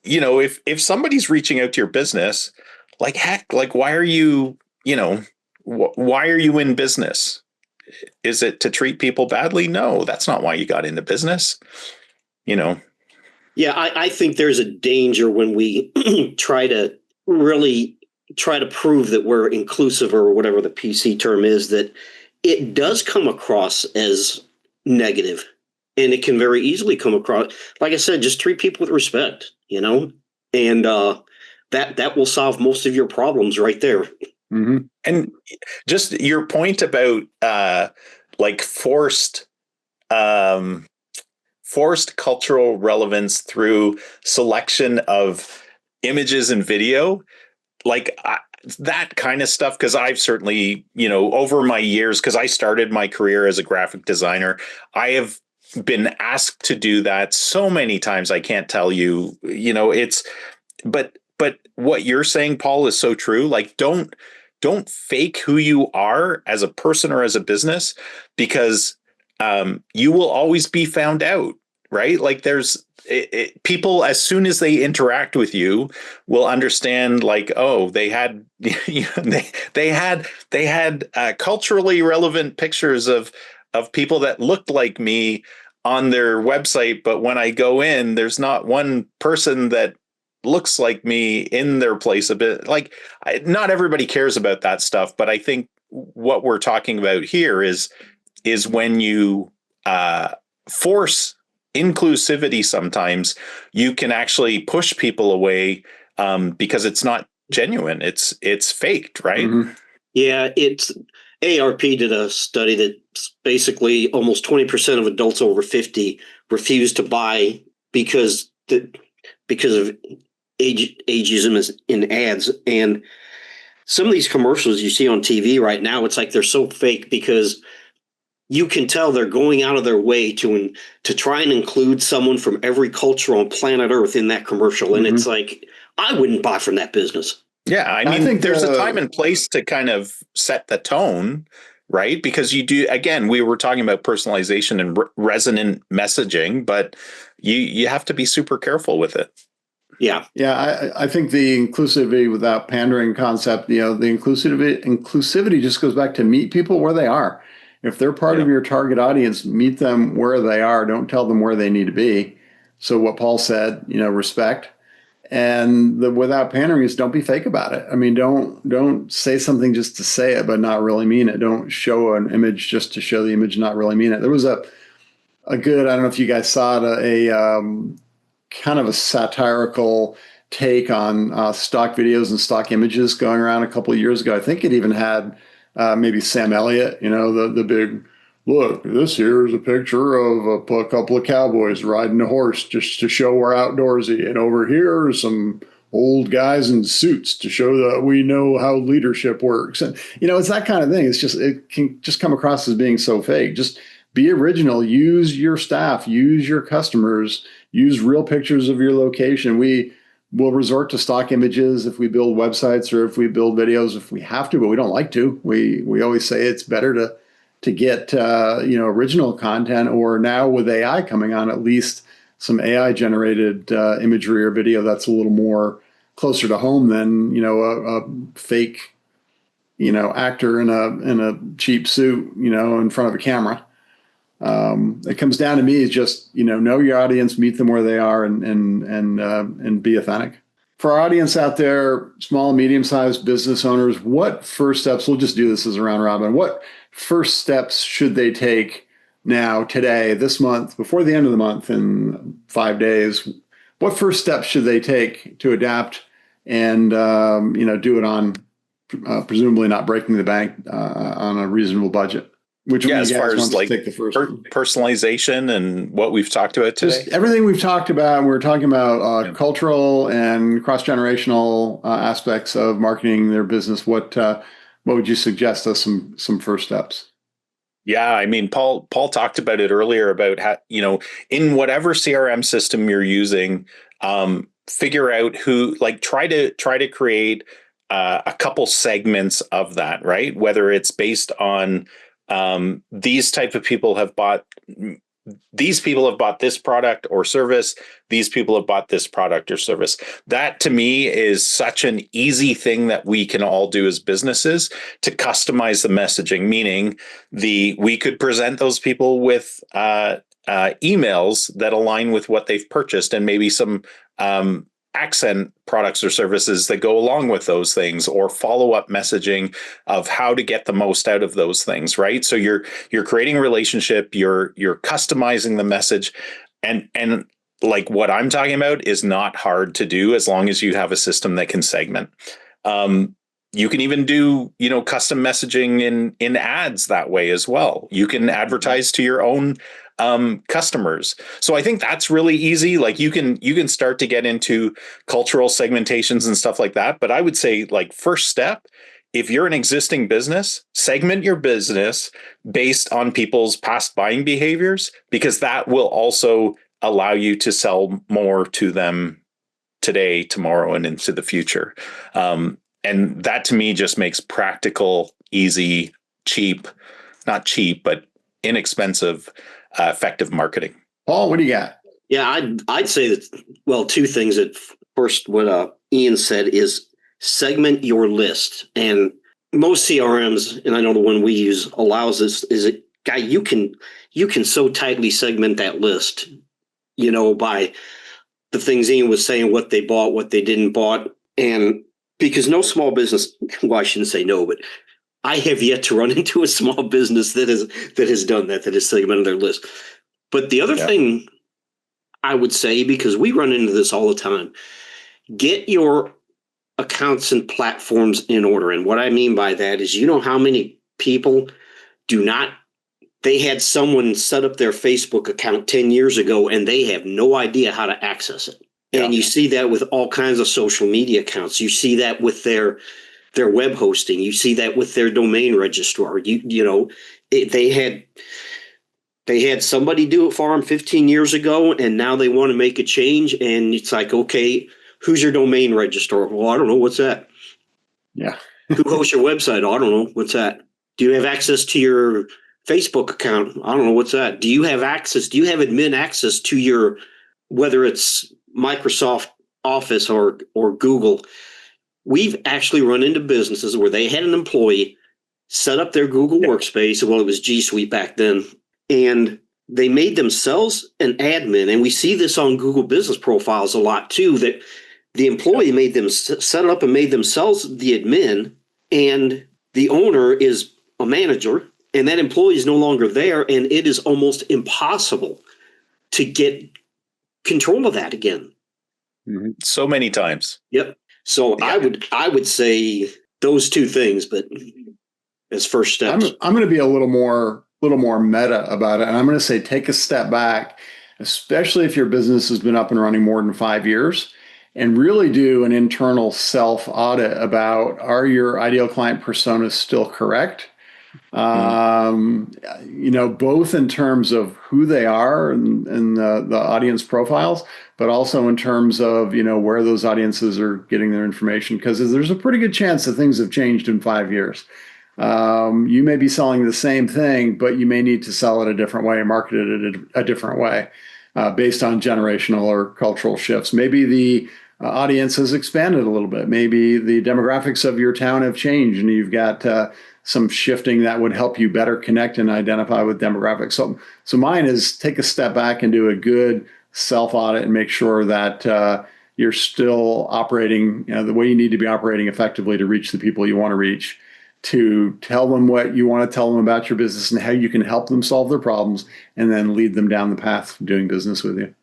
if somebody's reaching out to your business, like, heck, like, why are you in business? Is it to treat people badly? No, that's not why you got into business. Yeah, I think there's a danger when we try to prove that we're inclusive, or whatever the PC term is, that it does come across as negative, and it can very easily come across. Like I said, just treat people with respect, and that will solve most of your problems right there. Mm-hmm. And just your point about like forced cultural relevance through selection of images and video, like that kind of stuff. Because I've certainly, over my years, because I started my career as a graphic designer, I have been asked to do that so many times. I can't tell you, but what you're saying, Paul, is so true. Like, don't fake who you are as a person or as a business, because you will always be found out, right? Like, there's people, as soon as they interact with you, will understand, like, oh, they had they had culturally relevant pictures of people that looked like me on their website, but when I go in, there's not one person that looks like me in their place. A bit like, not everybody cares about that stuff, but I think what we're talking about here is when you force inclusivity, sometimes you can actually push people away because it's not genuine. It's faked, right? Mm-hmm. Yeah, ARP did a study that basically almost 20% of adults over 50 refuse to buy because of ageism in ads. And some of these commercials you see on TV right now, it's like they're so fake, because you can tell they're going out of their way to try and include someone from every culture on planet Earth in that commercial. And It's like, I wouldn't buy from that business. Yeah, I think there's a time and place to kind of set the tone, right? Because you do, again, we were talking about personalization and resonant messaging, but you have to be super careful with it. Yeah. I think the inclusivity without pandering concept, the inclusivity just goes back to meet people where they are. If they're part of your target audience, meet them where they are. Don't tell them where they need to be. So what Paul said, respect. And the without pandering is, don't be fake about it. I mean, don't say something just to say it, but not really mean it. Don't show an image just to show the image, not really mean it. There was a good, I don't know if you guys saw it, a kind of a satirical take on stock videos and stock images going around a couple of years ago. I think it even had maybe Sam Elliott, the big, look, this here is a picture of a couple of cowboys riding a horse just to show we're outdoorsy. And over here are some old guys in suits to show that we know how leadership works. And, it's that kind of thing. It can just come across as being so fake. Just be original. Use your staff, use your customers, use real pictures of your location. We will resort to stock images if we build websites or if we build videos, if we have to, but we don't like to. We always say it's better to get original content, or now with AI coming on, at least some AI generated imagery or video that's a little more closer to home than a fake actor in a cheap suit in front of a camera. It comes down to me is just know your audience, meet them where they are, and be authentic. For our audience out there, small and medium-sized business owners, what first steps? We'll just do this as a round robin. What first steps should they take now, today, this month, before the end of the month, in 5 days? What first steps should they take to adapt and do it on presumably not breaking the bank on a reasonable budget? Which as far as like take the first personalization and what we've talked about today, just everything we've talked about. We're talking about cultural and cross-generational aspects of marketing their business. What would you suggest as some first steps? Yeah, I mean, Paul talked about it earlier about how, in whatever CRM system you're using, figure out who, like, try to create a couple segments of that, right? Whether it's based on these type of people have bought these people have bought this product or service. These people have bought this product or service. That to me is such an easy thing that we can all do as businesses to customize the messaging, meaning we could present those people with emails that align with what they've purchased and maybe some accent products or services that go along with those things, or follow-up messaging of how to get the most out of those things, right? So you're creating a relationship, you're customizing the message, and like what I'm talking about is not hard to do as long as you have a system that can segment. You can even do, custom messaging in ads that way as well. You can advertise to your own customers. So I think that's really easy. Like you can start to get into cultural segmentations and stuff like that. But I would say, like, first step, if you're an existing business, segment your business based on people's past buying behaviors, because that will also allow you to sell more to them today, tomorrow, and into the future. And that to me just makes practical, easy, cheap, not cheap, but inexpensive, effective marketing. Paul, what do you got? Yeah, I'd say that, well, two things. That first, what Ian said is segment your list. And most CRMs, and I know the one we use, allows this, is it, guy, you can so tightly segment that list, by the things Ian was saying, what they bought, what they didn't bought. And because no small business, well, I shouldn't say no, but I have yet to run into a small business that has done that has segmented their list. But the other thing I would say, because we run into this all the time, get your accounts and platforms in order. And what I mean by that is, how many people they had someone set up their Facebook account 10 years ago and they have no idea how to access it. And you see that with all kinds of social media accounts. You see that with their web hosting. You see that with their domain registrar. They had somebody do it for them 15 years ago, and now they want to make a change. And it's like, okay, who's your domain registrar? Well, I don't know. What's that? Yeah. Who hosts your website? I don't know. What's that? Do you have access to your Facebook account? I don't know. What's that? Do you have access? Do you have admin access to your, whether it's Microsoft Office or Google? We've actually run into businesses where they had an employee set up their Google workspace. Well, it was G Suite back then, and they made themselves an admin. And we see this on Google business profiles a lot too, that the employee made them set it up and made themselves the admin, and the owner is a manager, and that employee is no longer there. And it is almost impossible to get control of that again. Mm-hmm. So many times. Yep. So I would say those two things, but as first steps. I'm going to be a little more meta about it, and I'm going to say take a step back, especially if your business has been up and running more than 5 years, and really do an internal self audit about, are your ideal client personas still correct? Both in terms of who they are and the audience profiles, but also in terms of, where those audiences are getting their information. Because there's a pretty good chance that things have changed in 5 years. You may be selling the same thing, but you may need to sell it a different way, market it a different way, based on generational or cultural shifts. Maybe the audience has expanded a little bit. Maybe the demographics of your town have changed, and you've got some shifting that would help you better connect and identify with demographics. So mine is take a step back and do a good self-audit and make sure that you're still operating the way you need to be operating effectively to reach the people you want to reach, to tell them what you want to tell them about your business and how you can help them solve their problems, and then lead them down the path of doing business with you.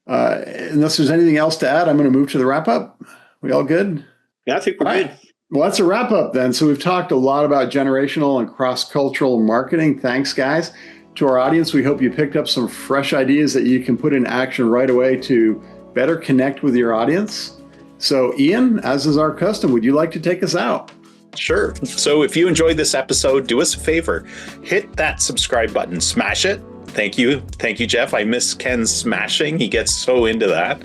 Unless there's anything else to add, I'm going to move to the wrap-up. We all good? Yeah, I think we're good. Well, that's a wrap up then. So we've talked a lot about generational and cross-cultural marketing. Thanks, guys. To our audience, we hope you picked up some fresh ideas that you can put in action right away to better connect with your audience. So Ian, as is our custom, would you like to take us out? Sure. So if you enjoyed this episode, do us a favor, hit that subscribe button, smash it. Thank you. Thank you, Jeff. I miss Ken's smashing. He gets so into that.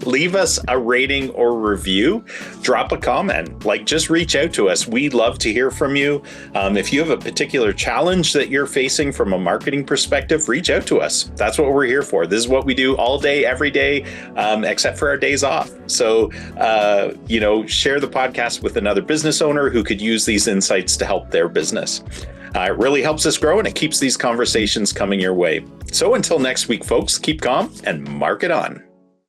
Leave us a rating or review. Drop a comment. Just reach out to us. We'd love to hear from you. If you have a particular challenge that you're facing from a marketing perspective, reach out to us. That's what we're here for. This is what we do all day, every day, except for our days off. So, share the podcast with another business owner who could use these insights to help their business. It really helps us grow and it keeps these conversations coming your way. So until next week, folks, keep calm and market on.